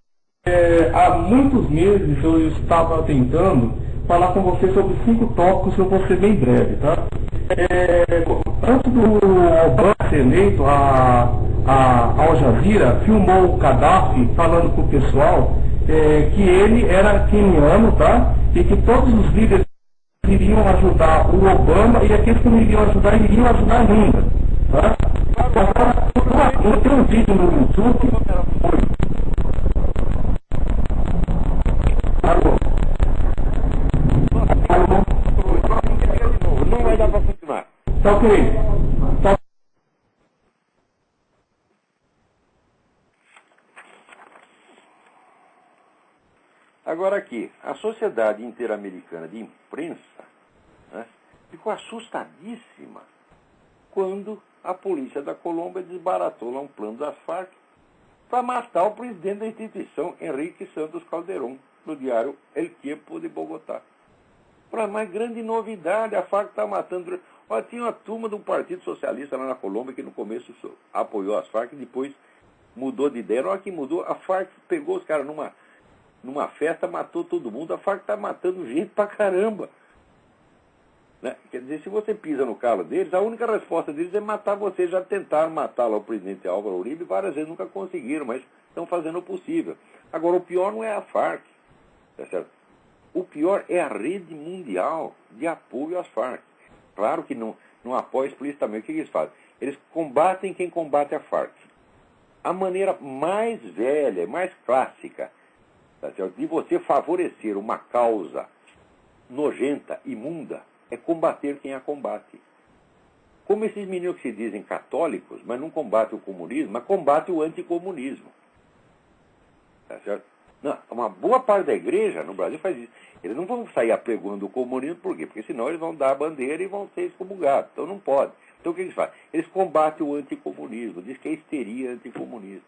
há muitos meses eu estava tentando falar com você sobre 5 tópicos, eu vou ser bem breve, tá? Antes do Obama ser eleito, a Al Jazeera filmou o Gaddafi falando com o pessoal que ele era queniano, tá? E que todos os líderes iriam ajudar o Obama e aqueles que não iriam ajudar ainda, tá? Agora, eu tenho um vídeo no YouTube. Alô? Não vai dar para funcionar. Tá ok. Tá. Agora aqui, a Sociedade Interamericana de Imprensa, né, ficou assustadíssima quando a polícia da Colômbia desbaratou lá um plano das Farc para matar o presidente da instituição, Henrique Santos Calderón, no diário El Tiempo de Bogotá. Para mais grande novidade, a Farc está matando. Olha, tinha uma turma do Partido Socialista lá na Colômbia que no começo apoiou as Farc e depois mudou de ideia. Na hora que mudou, a Farc pegou os caras numa festa, matou todo mundo. A Farc está matando gente pra caramba. Né? Quer dizer, se você pisa no calo deles, a única resposta deles é matar você. Já tentaram matar lá o presidente Álvaro Uribe, várias vezes nunca conseguiram, mas estão fazendo o possível. Agora, o pior não é a Farc, tá certo? O pior é a rede mundial de apoio às Farc. Claro que não apoia explicitamente. O que eles fazem? Eles combatem quem combate a Farc. A maneira mais velha, mais clássica, tá certo, de você favorecer uma causa nojenta, imunda, é combater quem a combate. Como esses meninos que se dizem católicos, mas não combatem o comunismo, mas combatem o anticomunismo. Tá certo? Não, uma boa parte da igreja no Brasil faz isso. Eles não vão sair apregoando o comunismo, por quê? Porque senão eles vão dar a bandeira e vão ser excomungados. Então não pode. Então o que eles fazem? Eles combatem o anticomunismo, diz que é histeria anticomunista.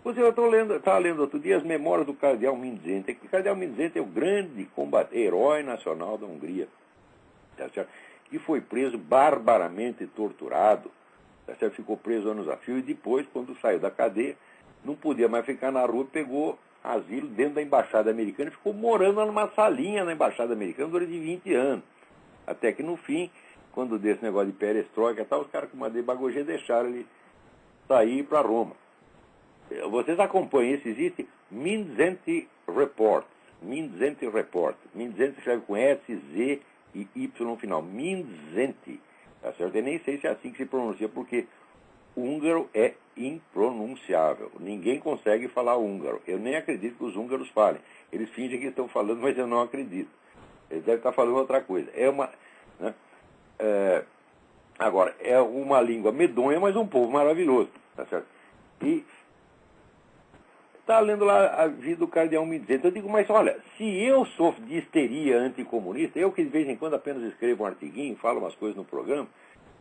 Eu estava lendo outro dia as memórias do cardeal Mindzente. O cardeal Mindzente é o grande herói nacional da Hungria, tá certo? Que foi preso barbaramente torturado, tá certo? Ficou preso anos a fio e depois, quando saiu da cadeia, não podia mais ficar na rua, pegou asilo dentro da embaixada americana e ficou morando numa salinha na embaixada americana durante 20 anos. Até que no fim, quando desse negócio de perestroika e tal, os caras com uma demagogia deixaram ele sair para Roma. Vocês acompanham isso, existe Mindzente Report. Mindzente Report. Mindzente se escreve com S, Z e Y no final. Mindzente. Tá certo? Eu nem sei se é assim que se pronuncia, porque húngaro é impronunciável. Ninguém consegue falar húngaro. Eu nem acredito que os húngaros falem. Eles fingem que estão falando, mas eu não acredito. Eles devem estar falando outra coisa. Né? Agora, é uma língua medonha, mas um povo maravilhoso. Tá certo? E está lendo lá a vida do cardeal Mindzente. Eu digo, mas olha, se eu sofro de histeria anticomunista, eu que de vez em quando apenas escrevo um artiguinho, falo umas coisas no programa,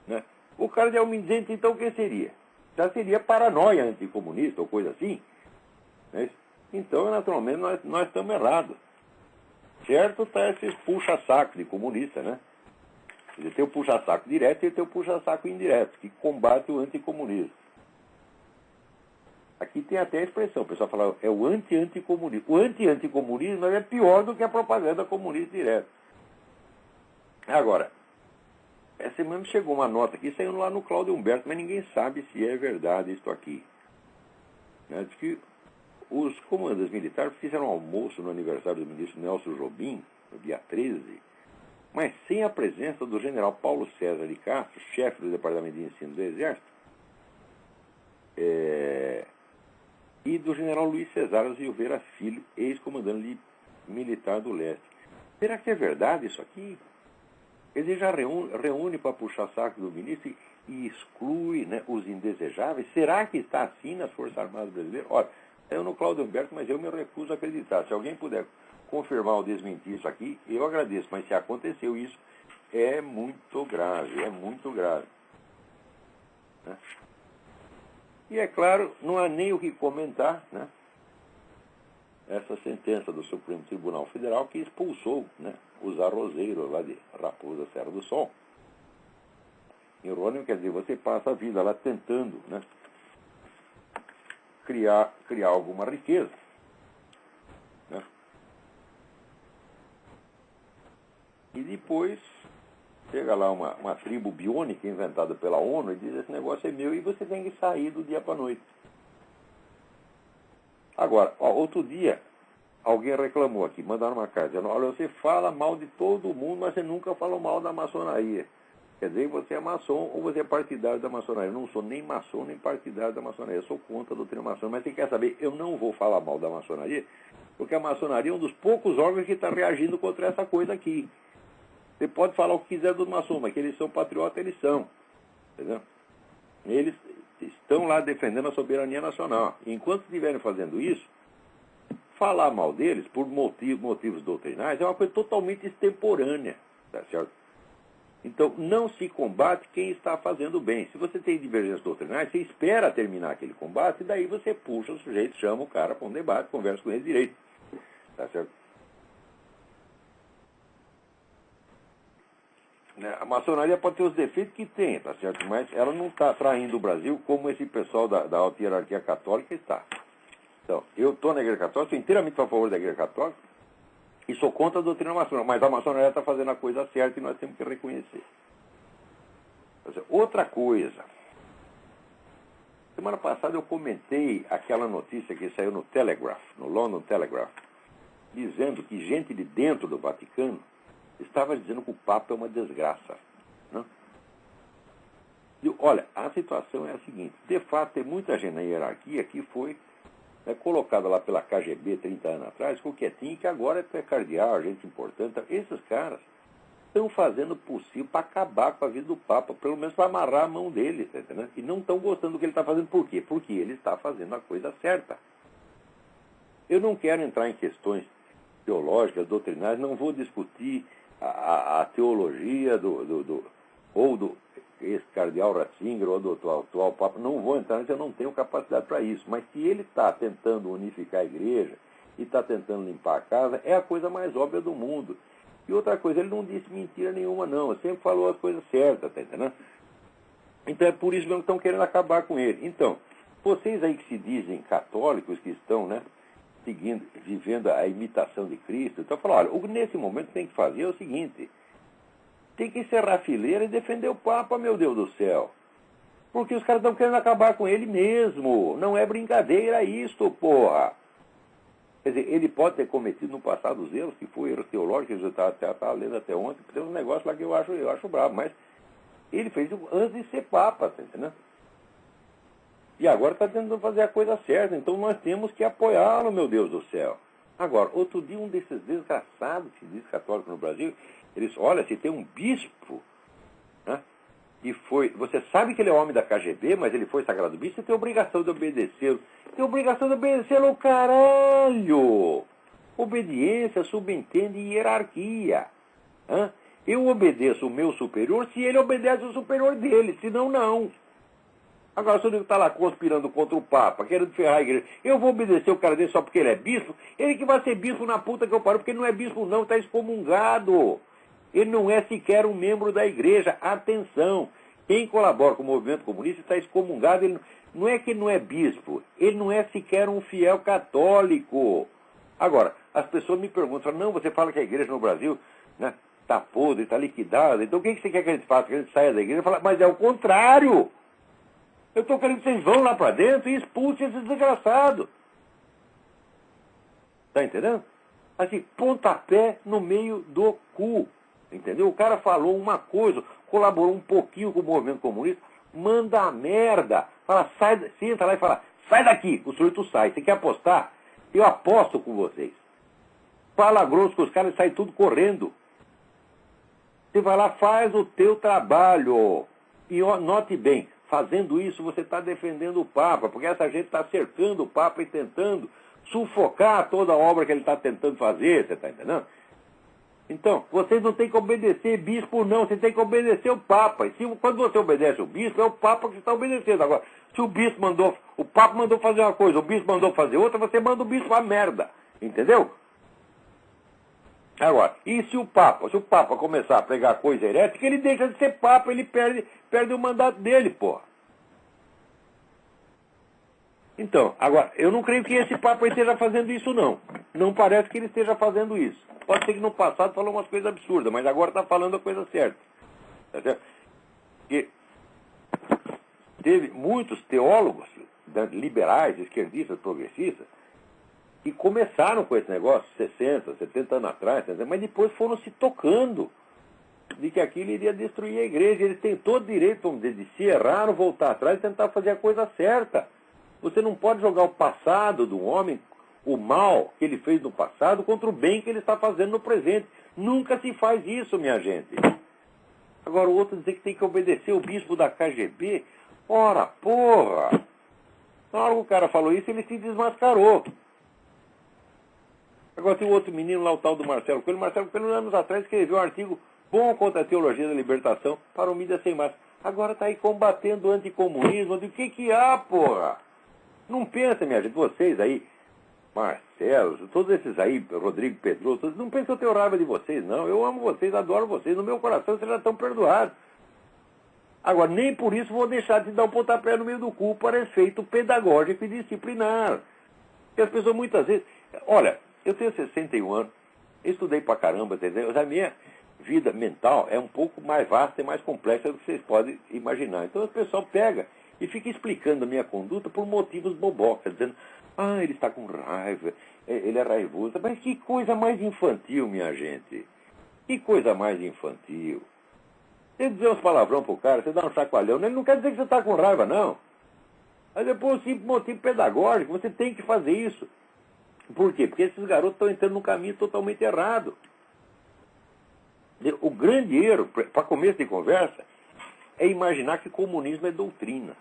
né? O cardeal Mindzente, então, o que seria? Já seria paranoia anticomunista ou coisa assim. Né? Então, naturalmente, nós estamos errados. Certo está esses puxa-saco de comunista, né? Quer dizer, tem o puxa-saco direto e tem o puxa-saco indireto, que combate o anticomunismo. Aqui tem até a expressão, o pessoal fala, é o anti-anticomunismo. O anti-anticomunismo é pior do que a propaganda comunista direta. Agora, essa semana chegou uma nota aqui, saiu lá no Cláudio Humberto, mas ninguém sabe se é verdade isso aqui. Né? Diz que os comandantes militares fizeram um almoço no aniversário do ministro Nelson Jobim, no dia 13, mas sem a presença do general Paulo César de Castro, chefe do Departamento de Ensino do Exército, e do general Luiz Cesário Silveira Filho, ex-comandante militar do Leste. Será que é verdade isso aqui? Ele já reúne para puxar saco do ministro e exclui, né, os indesejáveis. Será que está assim nas Forças Armadas Brasileiras? Olha, eu no Cláudio Humberto, mas eu me recuso a acreditar. Se alguém puder confirmar ou desmentir isso aqui, eu agradeço. Mas se aconteceu isso, é muito grave, é muito grave. Né? E é claro, não há nem o que comentar, né, essa sentença do Supremo Tribunal Federal que expulsou, né, os arrozeiros lá de Raposa Serra do Sol. Irônico, quer dizer, você passa a vida lá tentando, né, criar alguma riqueza. Né? E depois chega lá uma tribo biônica inventada pela ONU e diz: esse negócio é meu e você tem que sair do dia para a noite. Agora, outro dia, alguém reclamou aqui, mandaram uma carta dizendo: olha, você fala mal de todo mundo, mas você nunca falou mal da maçonaria. Quer dizer, você é maçom ou você é partidário da maçonaria. Eu não sou nem maçom nem partidário da maçonaria, eu sou contra a doutrina maçônica. Mas você quer saber, eu não vou falar mal da maçonaria, porque a maçonaria é um dos poucos órgãos que está reagindo contra essa coisa aqui. Você pode falar o que quiser dos maçons, mas que eles são patriotas, eles são. Entendeu? Eles estão lá defendendo a soberania nacional. E enquanto estiverem fazendo isso, falar mal deles, por motivos doutrinais, é uma coisa totalmente extemporânea. Tá certo? Então, não se combate quem está fazendo bem. Se você tem divergências doutrinais, você espera terminar aquele combate, e daí você puxa o sujeito, chama o cara para um debate, conversa com ele direito. Tá certo? A maçonaria pode ter os defeitos que tem, tá certo? Mas ela não está traindo o Brasil como esse pessoal da alta hierarquia católica está. Então, eu estou na Igreja Católica, estou inteiramente a favor da Igreja Católica e sou contra a doutrina maçônica, mas a maçonaria está fazendo a coisa certa e nós temos que reconhecer. Outra coisa. Semana passada eu comentei aquela notícia que saiu no Telegraph, no London Telegraph, dizendo que gente de dentro do Vaticano estava dizendo que o Papa é uma desgraça. Né? E, olha, a situação é a seguinte: de fato, tem muita gente na hierarquia que foi colocada lá pela KGB 30 anos atrás, ficou quietinho, que agora é cardeal, gente importante. Esses caras estão fazendo o possível para acabar com a vida do Papa, pelo menos para amarrar a mão dele, tá entendendo? E não estão gostando do que ele está fazendo. Por quê? Porque ele está fazendo a coisa certa. Eu não quero entrar em questões teológicas, doutrinárias, não vou discutir a teologia do ex-cardeal Ratzinger ou do atual Papa, não vou entrar nisso, eu não tenho capacidade para isso. Mas se ele está tentando unificar a igreja e está tentando limpar a casa, é a coisa mais óbvia do mundo. E outra coisa, ele não disse mentira nenhuma, não. Ele sempre falou as coisas certas, tá entendendo? Então é por isso mesmo que estão querendo acabar com ele. Então, vocês aí que se dizem católicos, que estão, né, seguindo, vivendo a imitação de Cristo, então falam: olha, o que nesse momento tem que fazer é o seguinte: tem que encerrar a fileira e defender o Papa, meu Deus do céu. Porque os caras estão querendo acabar com ele mesmo. Não é brincadeira isto, porra. Quer dizer, ele pode ter cometido no passado os erros, que foi erros teológicos, eu estava lendo até ontem, tem uns negócios lá que eu acho bravo, mas ele fez antes de ser Papa, tá entendendo? E agora está tentando fazer a coisa certa, então nós temos que apoiá-lo, meu Deus do céu. Agora, outro dia um desses desgraçados que se diz católico no Brasil, eles: olha, se tem um bispo, né, e foi, você sabe que ele é homem da KGB, mas ele foi sagrado bispo, você tem obrigação de obedecê-lo. Tem obrigação de obedecê-lo, caralho! Obediência subentende hierarquia. Né? Eu obedeço o meu superior se ele obedece o superior dele, senão não. Agora, se o nego está lá conspirando contra o Papa, querendo ferrar a igreja, eu vou obedecer o cara dele só porque ele é bispo? Ele que vai ser bispo na puta que eu paro, porque ele não é bispo não, está excomungado. Ele não é sequer um membro da igreja. Atenção, quem colabora com o movimento comunista está excomungado. Ele não é que ele não é bispo, ele não é sequer um fiel católico. Agora, as pessoas me perguntam: não, você fala que a igreja no Brasil, né, está podre, está liquidada, então o que você quer que a gente faça? Que a gente saia da igreja? Fala: mas é o contrário. Eu estou querendo que vocês vão lá para dentro e expulsem esse desgraçado. Está entendendo? Assim, pontapé no meio do cu. Entendeu? O cara falou uma coisa, colaborou um pouquinho com o movimento comunista, manda a merda. Fala: sai, senta lá e fala: sai daqui. O sujeito sai. Você quer apostar? Eu aposto com vocês. Fala grosso com os caras e sai tudo correndo. Você vai lá, faz o teu trabalho. E note bem, fazendo isso você está defendendo o Papa, porque essa gente está cercando o Papa e tentando sufocar toda a obra que ele está tentando fazer, você está entendendo? Então, vocês não têm que obedecer bispo, não. Você tem que obedecer o Papa. E quando você obedece o bispo, é o Papa que está obedecendo. Agora, se o Papa mandou fazer uma coisa, o bispo mandou fazer outra, você manda o bispo a merda. Entendeu? Agora, e se o Papa começar a pregar coisa herética, ele deixa de ser Papa, ele perde o mandato dele, porra. Então, agora, eu não creio que esse Papa esteja fazendo isso, não. Não parece que ele esteja fazendo isso. Pode ser que no passado falou umas coisas absurdas, mas agora está falando a coisa certa. Tá certo? Porque teve muitos teólogos liberais, esquerdistas, progressistas, que começaram com esse negócio 60, 70 anos atrás, mas depois foram se tocando de que aquilo iria destruir a igreja. Eles têm todo o direito, vamos dizer, de se errar, voltar atrás e tentar fazer a coisa certa. Você não pode jogar o passado do homem, o mal que ele fez no passado, contra o bem que ele está fazendo no presente. Nunca se faz isso, minha gente. Agora o outro dizer que tem que obedecer o bispo da KGB. Ora, porra! Na hora que o cara falou isso, ele se desmascarou. Agora tem o outro menino lá, o tal do Marcelo Coelho. Marcelo Coelho, anos atrás, escreveu um artigo bom contra a teologia da libertação para o mídia sem máscara. Agora está aí combatendo o anticomunismo. O que há, porra? Não pensa, minha gente, vocês aí, Marcelo, todos esses aí, Rodrigo Pedroso, não pensam que eu tenho raiva de vocês, não. Eu amo vocês, adoro vocês. No meu coração vocês já estão perdoados. Agora, nem por isso vou deixar de dar um pontapé no meio do cu para efeito pedagógico e disciplinar. Porque as pessoas muitas vezes... Olha, eu tenho 61 anos, estudei pra caramba, entendeu? A minha vida mental é um pouco mais vasta e mais complexa do que vocês podem imaginar. Então o pessoal pega e fica explicando a minha conduta por motivos bobocas, dizendo, ele está com raiva, ele é raivoso. Mas que coisa mais infantil, minha gente. Que coisa mais infantil. Você dizer uns palavrão pro cara, você dá um chacoalhão, ele não quer dizer que você está com raiva, não. Mas depois, sim, por motivo pedagógico, você tem que fazer isso. Por quê? Porque esses garotos estão entrando num caminho totalmente errado. O grande erro, para começo de conversa, é imaginar que comunismo é doutrina.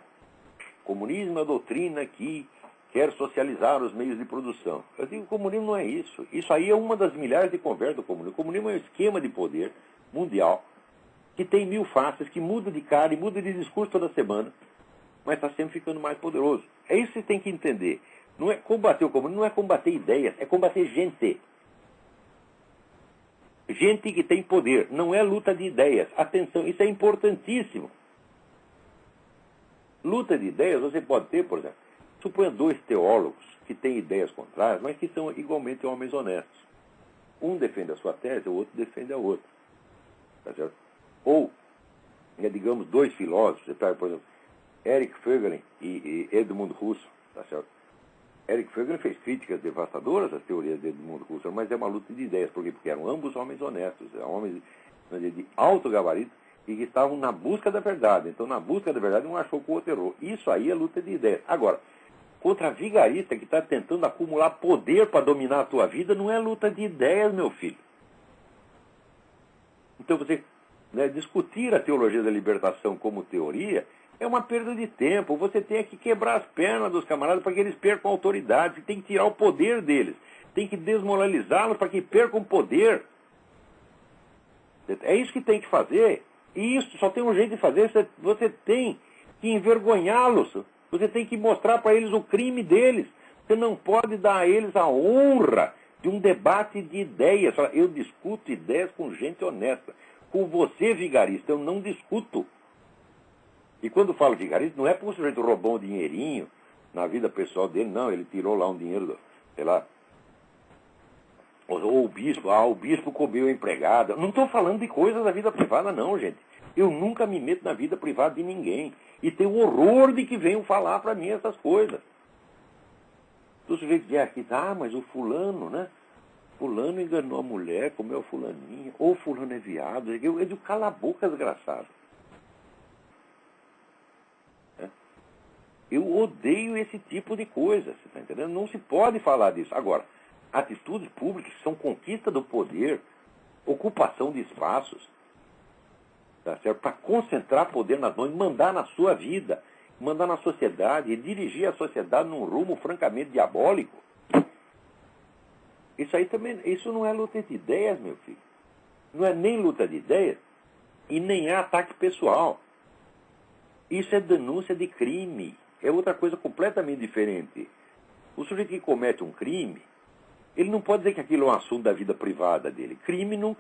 Comunismo é doutrina que quer socializar os meios de produção. Eu digo que o comunismo não é isso. Isso aí é uma das milhares de conversas do comunismo. O comunismo é um esquema de poder mundial que tem 1000 faces, que muda de cara e muda de discurso toda semana, mas está sempre ficando mais poderoso. É isso que você tem que entender. Não é combater o comunismo, não é combater ideias, é combater gente. Gente que tem poder, não é luta de ideias. Atenção, isso é importantíssimo. Luta de ideias você pode ter, por exemplo, suponha 2 teólogos que têm ideias contrárias, mas que são igualmente homens honestos. Um defende a sua tese, o outro defende a outra. Tá certo? Ou, digamos, 2 filósofos, você pega, por exemplo, Eric Voegelin e Edmund Husserl, tá certo? Eric Voegelin fez críticas devastadoras às teorias de Edmund Husserl, mas é uma luta de ideias. Por quê? Porque eram ambos homens honestos, homens de alto gabarito e que estavam na busca da verdade. Então, na busca da verdade, um achou que o outro errou. Isso aí é luta de ideias. Agora, contra a vigarista que está tentando acumular poder para dominar a tua vida, não é luta de ideias, meu filho. Então, você discutir a teologia da libertação como teoria é uma perda de tempo. Você tem que quebrar as pernas dos camaradas para que eles percam a autoridade. Você tem que tirar o poder deles. Tem que desmoralizá-los para que percam o poder. É isso que tem que fazer. E isso só tem um jeito de fazer. Você tem que envergonhá-los. Você tem que mostrar para eles o crime deles. Você não pode dar a eles a honra de um debate de ideias. Eu discuto ideias com gente honesta. Com você, vigarista, eu não discuto. E quando falo vigarista, não é porque o sujeito roubou um dinheirinho na vida pessoal dele, não. Ele tirou lá um dinheiro, sei lá. Ou o bispo comeu a empregada. Não estou falando de coisas da vida privada, não, gente. Eu nunca me meto na vida privada de ninguém. E tenho horror de que venham falar para mim essas coisas. O sujeito diz aqui, mas o fulano, né? Fulano enganou a mulher, comeu a fulaninha. Ou fulano é viado. Eu digo, cala a boca, desgraçado. Eu odeio esse tipo de coisa, você está entendendo? Não se pode falar disso. Agora, atitudes públicas são conquista do poder, ocupação de espaços. tá certo? Para concentrar poder nas mãos e mandar na sua vida, mandar na sociedade e dirigir a sociedade num rumo francamente diabólico. Isso aí também, isso não é luta de ideias, meu filho. Não é nem luta de ideias e nem é ataque pessoal. Isso é denúncia de crime. É outra coisa completamente diferente. O sujeito que comete um crime, ele não pode dizer que aquilo é um assunto da vida privada dele. Crime não...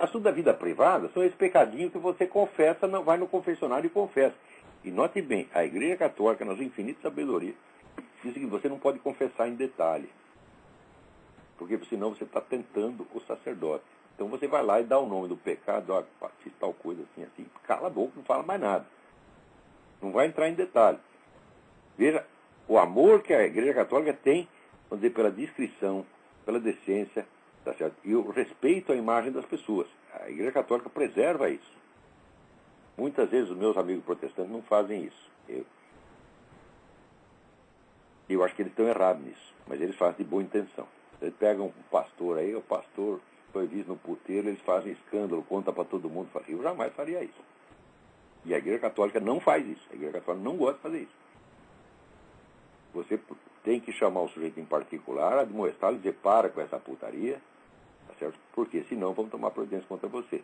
Assunto da vida privada são esses pecadinhos que você confessa, não vai no confessionário e confessa. E note bem, a Igreja Católica, na sua infinita sabedoria, diz que você não pode confessar em detalhe. Porque senão você está tentando o sacerdote. Então você vai lá e dá o nome do pecado, ó, fiz tal coisa assim, cala a boca, não fala mais nada. Não vai entrar em detalhe. Veja, o amor que a Igreja Católica tem, vamos dizer, pela discrição, pela decência, tá certo? E o respeito à imagem das pessoas. A Igreja Católica preserva isso. Muitas vezes os meus amigos protestantes não fazem isso. Eu acho que eles estão errados nisso, mas eles fazem de boa intenção. Eles pegam um pastor aí, o pastor foi visto no puteiro, eles fazem escândalo, conta para todo mundo. Eu jamais faria isso. E a Igreja Católica não faz isso. A Igreja Católica não gosta de fazer isso. Você tem que chamar o sujeito em particular, admoestá-lo e dizer, para com essa putaria, tá certo? Porque senão vão tomar providência contra você.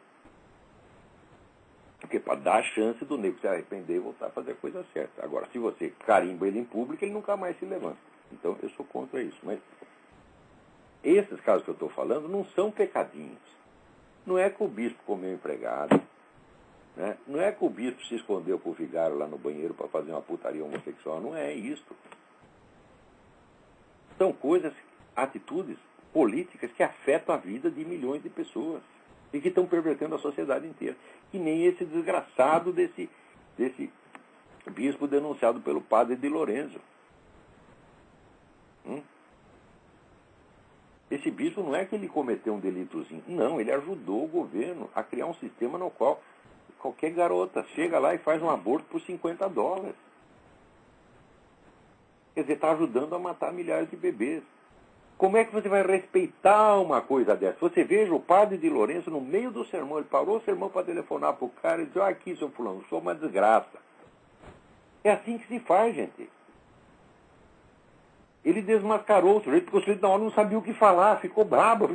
Porque para dar a chance do nego se arrepender e voltar a fazer a coisa certa. Agora, se você carimba ele em público, ele nunca mais se levanta. Então, eu sou contra isso. Mas esses casos que eu estou falando não são pecadinhos. Não é que o bispo comeu empregado, né? Não é que o bispo se escondeu com o vigário lá no banheiro para fazer uma putaria homossexual. Não é isso. São coisas, atitudes políticas que afetam a vida de milhões de pessoas e que estão pervertendo a sociedade inteira. Que nem esse desgraçado desse bispo denunciado pelo padre de Lorenzo. Esse bispo não é que ele cometeu um delitozinho. Não, ele ajudou o governo a criar um sistema no qual qualquer garota chega lá e faz um aborto por $50. Quer dizer, está ajudando a matar milhares de bebês. Como é que você vai respeitar uma coisa dessa? Você veja o padre de Lourenço no meio do sermão, ele parou o sermão para telefonar para o cara e disse, aqui, seu fulano, sou uma desgraça. É assim que se faz, gente. Ele desmascarou o sujeito, porque o sujeito na hora não sabia o que falar, ficou brabo.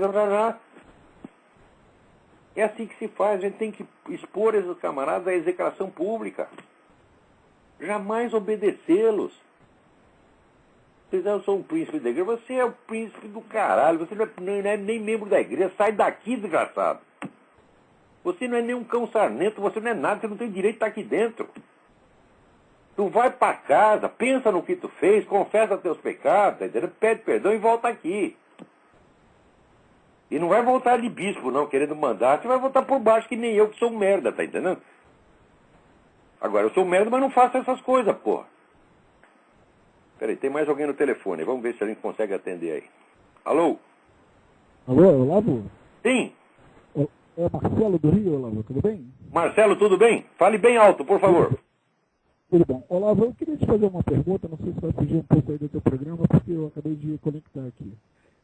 É assim que se faz, a gente tem que expor esses camaradas à execração pública. Jamais obedecê-los. Eu sou um príncipe da igreja, você é o príncipe do caralho, você não é nem membro da igreja, sai daqui, desgraçado. Você não é nem um cão sarnento, você não é nada, você não tem direito de estar aqui dentro. Tu vai para casa, pensa no que tu fez, confessa teus pecados, tá entendendo? Pede perdão e volta aqui. E não vai voltar de bispo, não, querendo mandar, você vai voltar por baixo, que nem eu, que sou um merda, tá entendendo? Agora, eu sou um merda, mas não faço essas coisas, porra. Peraí, tem mais alguém no telefone. Vamos ver se a gente consegue atender aí. Alô? Alô, Olavo? Sim. É Marcelo do Rio, Olavo, tudo bem? Marcelo, tudo bem? Fale bem alto, por favor. Tudo bom. Olavo, eu queria te fazer uma pergunta, não sei se vai fugir um pouco aí do teu programa, porque eu acabei de conectar aqui.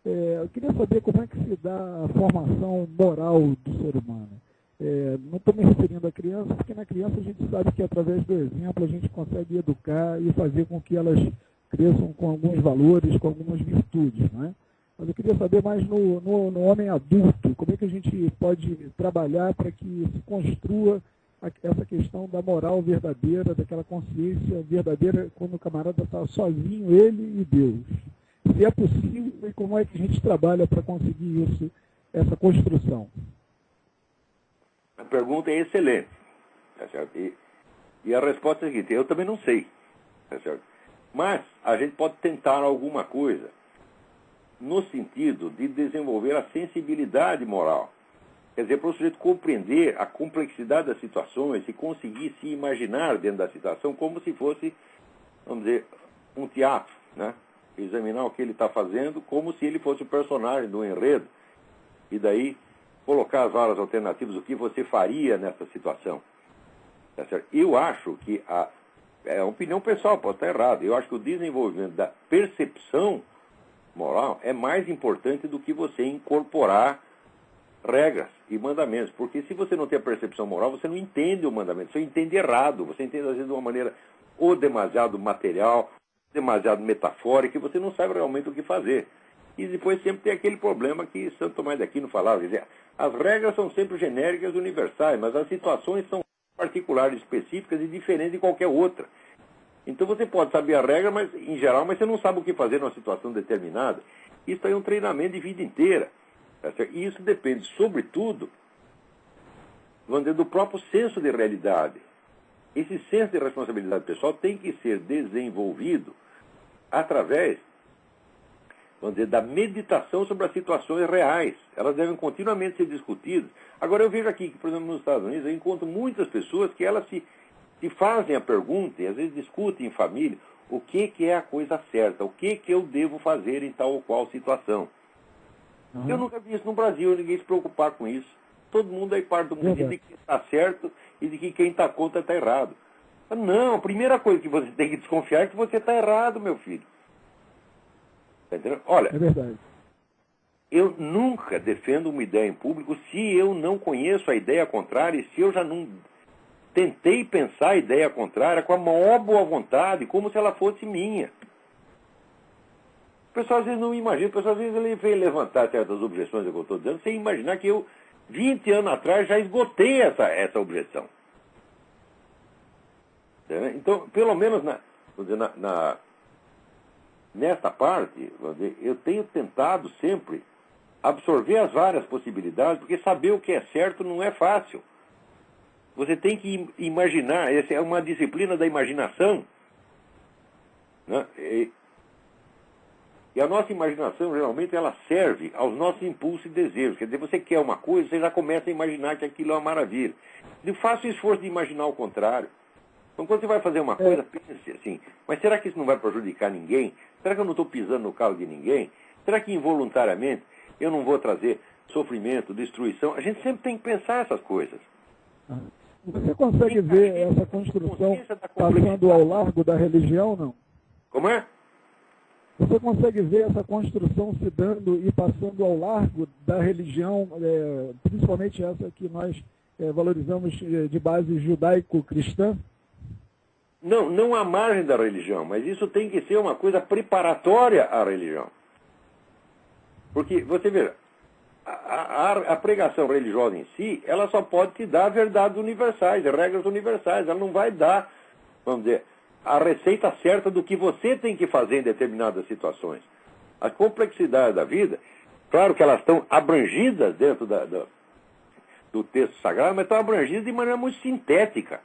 Eu queria saber como é que se dá a formação moral do ser humano. Não estou me referindo à criança, porque na criança a gente sabe que através do exemplo a gente consegue educar e fazer com que elas cresçam com alguns valores, com algumas virtudes, né? Mas eu queria saber mais no homem adulto, como é que a gente pode trabalhar para que se construa essa questão da moral verdadeira, daquela consciência verdadeira quando o camarada está sozinho, ele e Deus. Se é possível e como é que a gente trabalha para conseguir isso, essa construção. A pergunta é excelente, tá certo? E a resposta é a seguinte, eu também não sei, tá certo? Mas a gente pode tentar alguma coisa no sentido de desenvolver a sensibilidade moral. Quer dizer, para o sujeito compreender a complexidade das situações e conseguir se imaginar dentro da situação como se fosse, vamos dizer, um teatro, né? Examinar o que ele está fazendo como se ele fosse o personagem do enredo. E daí colocar as várias alternativas, o que você faria nessa situação. Tá certo? Eu acho que é uma opinião pessoal, pode estar errado. Eu acho que o desenvolvimento da percepção moral é mais importante do que você incorporar regras e mandamentos, porque se você não tem a percepção moral, você não entende o mandamento, você entende errado, você entende às vezes de uma maneira ou demasiado material, demasiado metafórica, e você não sabe realmente o que fazer. E depois sempre tem aquele problema que Santo Tomás de Aquino falava, quer dizer, as regras são sempre genéricas e universais, mas as situações são particulares, específicas e diferentes de qualquer outra. Então você pode saber a regra, mas, em geral, mas você não sabe o que fazer numa situação determinada. Isso aí é um treinamento de vida inteira. Tá certo? E isso depende, sobretudo, vamos dizer, do próprio senso de realidade. Esse senso de responsabilidade pessoal tem que ser desenvolvido através, vamos dizer, da meditação sobre as situações reais. Elas devem continuamente ser discutidas. Agora, eu vejo aqui que, por exemplo, nos Estados Unidos, eu encontro muitas pessoas que elas se fazem a pergunta, e às vezes discutem em família, o que é a coisa certa, o que eu devo fazer em tal ou qual situação. Uhum. Eu nunca vi isso no Brasil, ninguém se preocupar com isso. Todo mundo aí parte do mundo de que está certo e de que quem está contra está errado. Não, a primeira coisa que você tem que desconfiar é que você está errado, meu filho. Tá entendendo? Olha, é verdade. Eu nunca defendo uma ideia em público se eu não conheço a ideia contrária e se eu já não tentei pensar a ideia contrária com a maior boa vontade, como se ela fosse minha. O pessoal às vezes não imagina, o pessoal às vezes ele vem levantar certas objeções que eu estou dizendo, sem imaginar que eu, 20 anos atrás, já esgotei essa objeção. Então, pelo menos nesta parte, vamos dizer, eu tenho tentado sempre absorver as várias possibilidades, porque saber o que é certo não é fácil. Você tem que imaginar, essa é uma disciplina da imaginação. Né? E a nossa imaginação, geralmente, ela serve aos nossos impulsos e desejos. Quer dizer, você quer uma coisa, você já começa a imaginar que aquilo é uma maravilha. Não faça o esforço de imaginar o contrário. Então, quando você vai fazer uma coisa, pense assim, mas será que isso não vai prejudicar ninguém? Será que eu não estou pisando no calo de ninguém? Será que involuntariamente eu não vou trazer sofrimento, destruição? A gente sempre tem que pensar essas coisas. Você consegue ver essa construção passando ao largo da religião, não? Como é? Você consegue ver essa construção se dando e passando ao largo da religião, principalmente essa que nós valorizamos de base judaico-cristã? Não à margem da religião, mas isso tem que ser uma coisa preparatória à religião. Porque, você vê, a pregação religiosa em si, ela só pode te dar verdades universais, regras universais. Ela não vai dar, vamos dizer, a receita certa do que você tem que fazer em determinadas situações. A complexidade da vida, claro que elas estão abrangidas dentro do texto sagrado, mas estão abrangidas de maneira muito sintética.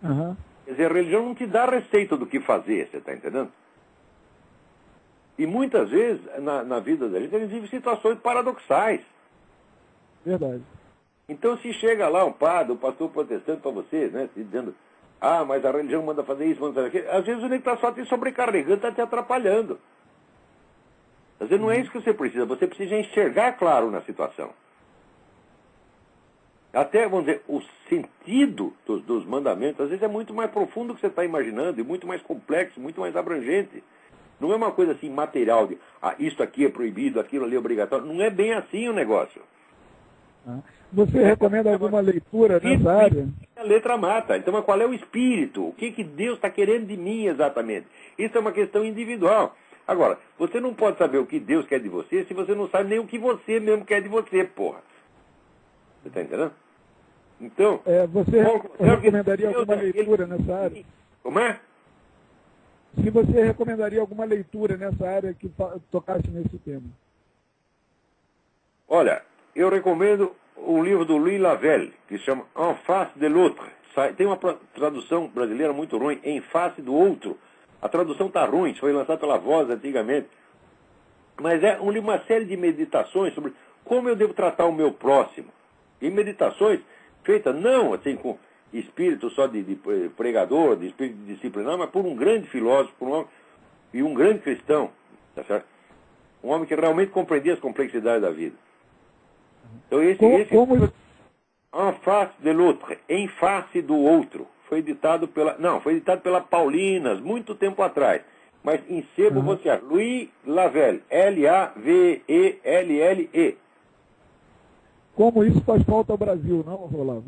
Uhum. Quer dizer, a religião não te dá a receita do que fazer, você está entendendo? E muitas vezes, na vida da gente, a gente vive situações paradoxais. Verdade. Então, se chega lá um padre, um pastor protestante para você, né, dizendo, mas a religião manda fazer isso, manda fazer aquilo, às vezes o nego está só te sobrecarregando, está te atrapalhando. Às vezes não é isso que você precisa enxergar claro na situação. Até, vamos dizer, o sentido dos mandamentos, às vezes é muito mais profundo do que você está imaginando, e muito mais complexo, muito mais abrangente. Não é uma coisa assim material de, isso aqui é proibido, aquilo ali é obrigatório. Não é bem assim o negócio. Você recomenda alguma leitura nessa área? A letra mata. Então, mas qual é o espírito? O que Deus está querendo de mim exatamente? Isso é uma questão individual. Agora, você não pode saber o que Deus quer de você se você não sabe nem o que você mesmo quer de você, porra. Você está entendendo? Então... você recomendaria alguma leitura nessa área? Como é? Se você recomendaria alguma leitura nessa área que tocasse nesse tema. Olha, eu recomendo um livro do Louis Lavelle, que se chama En face de l'autre. Tem uma tradução brasileira muito ruim, Em face do outro. A tradução está ruim, foi lançada pela Voz antigamente. Mas é uma série de meditações sobre como eu devo tratar o meu próximo. E meditações feitas não assim com espírito só de pregador, de espírito disciplinar, mas por um grande filósofo, e um grande cristão, tá certo? Um homem que realmente compreendia as complexidades da vida. Então En face de l'autre, em face do outro, foi editado pela Paulinas, muito tempo atrás, mas em sebo você acha, Louis Lavelle, Lavelle. como isso faz falta ao Brasil, não, Olavo?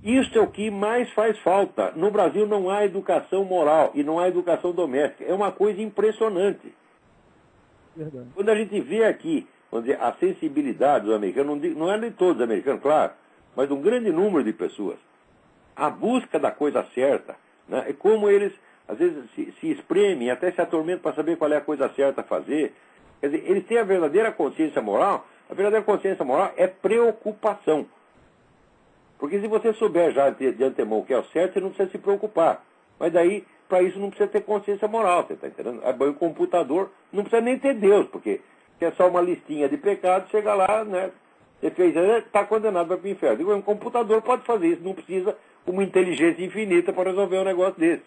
Isso é o que mais faz falta. No Brasil não há educação moral e não há educação doméstica. É uma coisa impressionante. Verdade. Quando a gente vê aqui, vamos dizer, a sensibilidade dos americanos, não é de todos os americanos, claro, mas de um grande número de pessoas, a busca da coisa certa, né, é como eles, às vezes, se espremem, até se atormentam para saber qual é a coisa certa a fazer. Quer dizer, eles têm a verdadeira consciência moral. A verdadeira consciência moral é preocupação. Porque se você souber já de antemão o que é o certo, você não precisa se preocupar. Mas daí, para isso, não precisa ter consciência moral, você está entendendo? O computador não precisa nem ter Deus, porque se é só uma listinha de pecados, chega lá, né? Você fez, está condenado para o inferno. Digo, um computador pode fazer isso, não precisa uma inteligência infinita para resolver um negócio desse.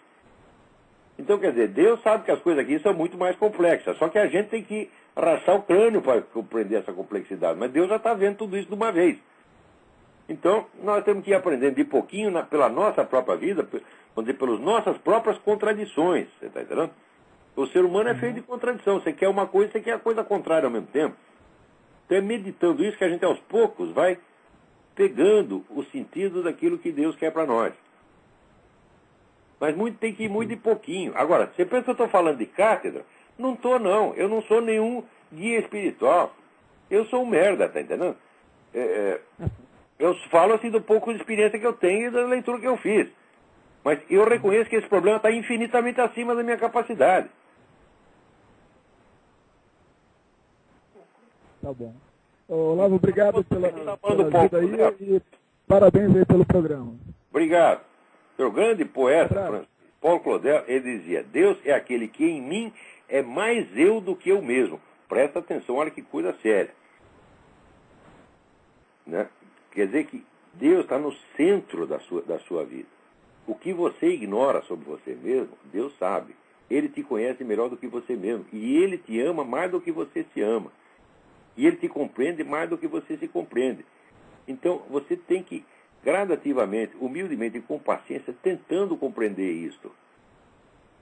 Então, quer dizer, Deus sabe que as coisas aqui são muito mais complexas, só que a gente tem que rachar o crânio para compreender essa complexidade. Mas Deus já está vendo tudo isso de uma vez. Então, nós temos que ir aprendendo de pouquinho pela nossa própria vida, vamos dizer, pelas nossas próprias contradições. Você está entendendo? O ser humano é feito de contradição. Você quer uma coisa, você quer a coisa contrária ao mesmo tempo. Então é meditando isso que a gente aos poucos vai pegando o sentido daquilo que Deus quer para nós. Mas tem que ir muito de pouquinho. Agora, você pensa que eu estou falando de cátedra? Não estou, não. Eu não sou nenhum guia espiritual. Eu sou um merda, tá entendendo? Eu falo assim do pouco de experiência que eu tenho e da leitura que eu fiz. Mas eu reconheço que esse problema está infinitamente acima da minha capacidade. Tá bom. Olavo, obrigado pela ajuda aí e parabéns aí pelo programa. Obrigado. O grande poeta, Paulo Claudel, ele dizia, Deus é aquele que em mim é mais eu do que eu mesmo. Presta atenção, olha que coisa séria. Né? Quer dizer que Deus está no centro da sua vida. O que você ignora sobre você mesmo, Deus sabe. Ele te conhece melhor do que você mesmo. E Ele te ama mais do que você se ama. E Ele te compreende mais do que você se compreende. Então, você tem que, gradativamente, humildemente e com paciência, tentando compreender isto.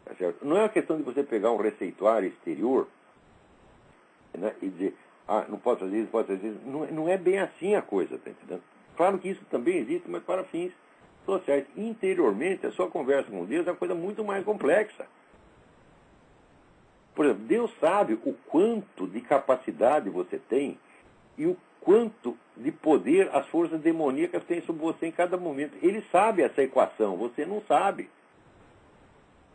Tá certo? Não é uma questão de você pegar um receituário exterior, né, e dizer, não pode fazer isso, não pode fazer isso. Não é bem assim a coisa, tá entendendo? Claro que isso também existe, mas para fins sociais. Interiormente, a sua conversa com Deus é uma coisa muito mais complexa. Por exemplo, Deus sabe o quanto de capacidade você tem e o quanto de poder as forças demoníacas têm sobre você em cada momento. Ele sabe essa equação, você não sabe.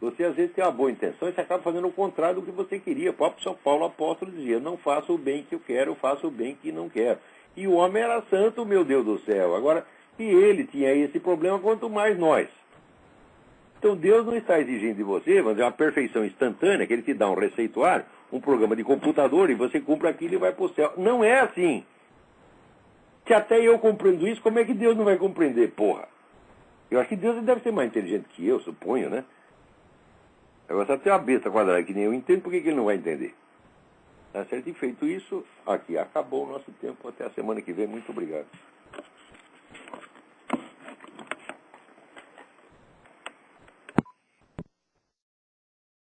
Você às vezes tem uma boa intenção e você acaba fazendo o contrário do que você queria. O próprio São Paulo apóstolo dizia, não faço o bem que eu quero, eu faço o bem que não quero. E o homem era santo, meu Deus do céu. Agora, se ele tinha esse problema, quanto mais nós. Então Deus não está exigindo de você, vamos dizer, uma perfeição instantânea, que Ele te dá um receituário, um programa de computador, e você cumpre aquilo e vai para o céu. Não é assim. Se até eu compreendo isso, como é que Deus não vai compreender, porra? Eu acho que Deus deve ser mais inteligente que eu, suponho, né? Agora, se até uma besta quadrada que nem eu entendo, por que ele não vai entender? Tá certo? E feito isso, aqui acabou o nosso tempo. Até a semana que vem. Muito obrigado.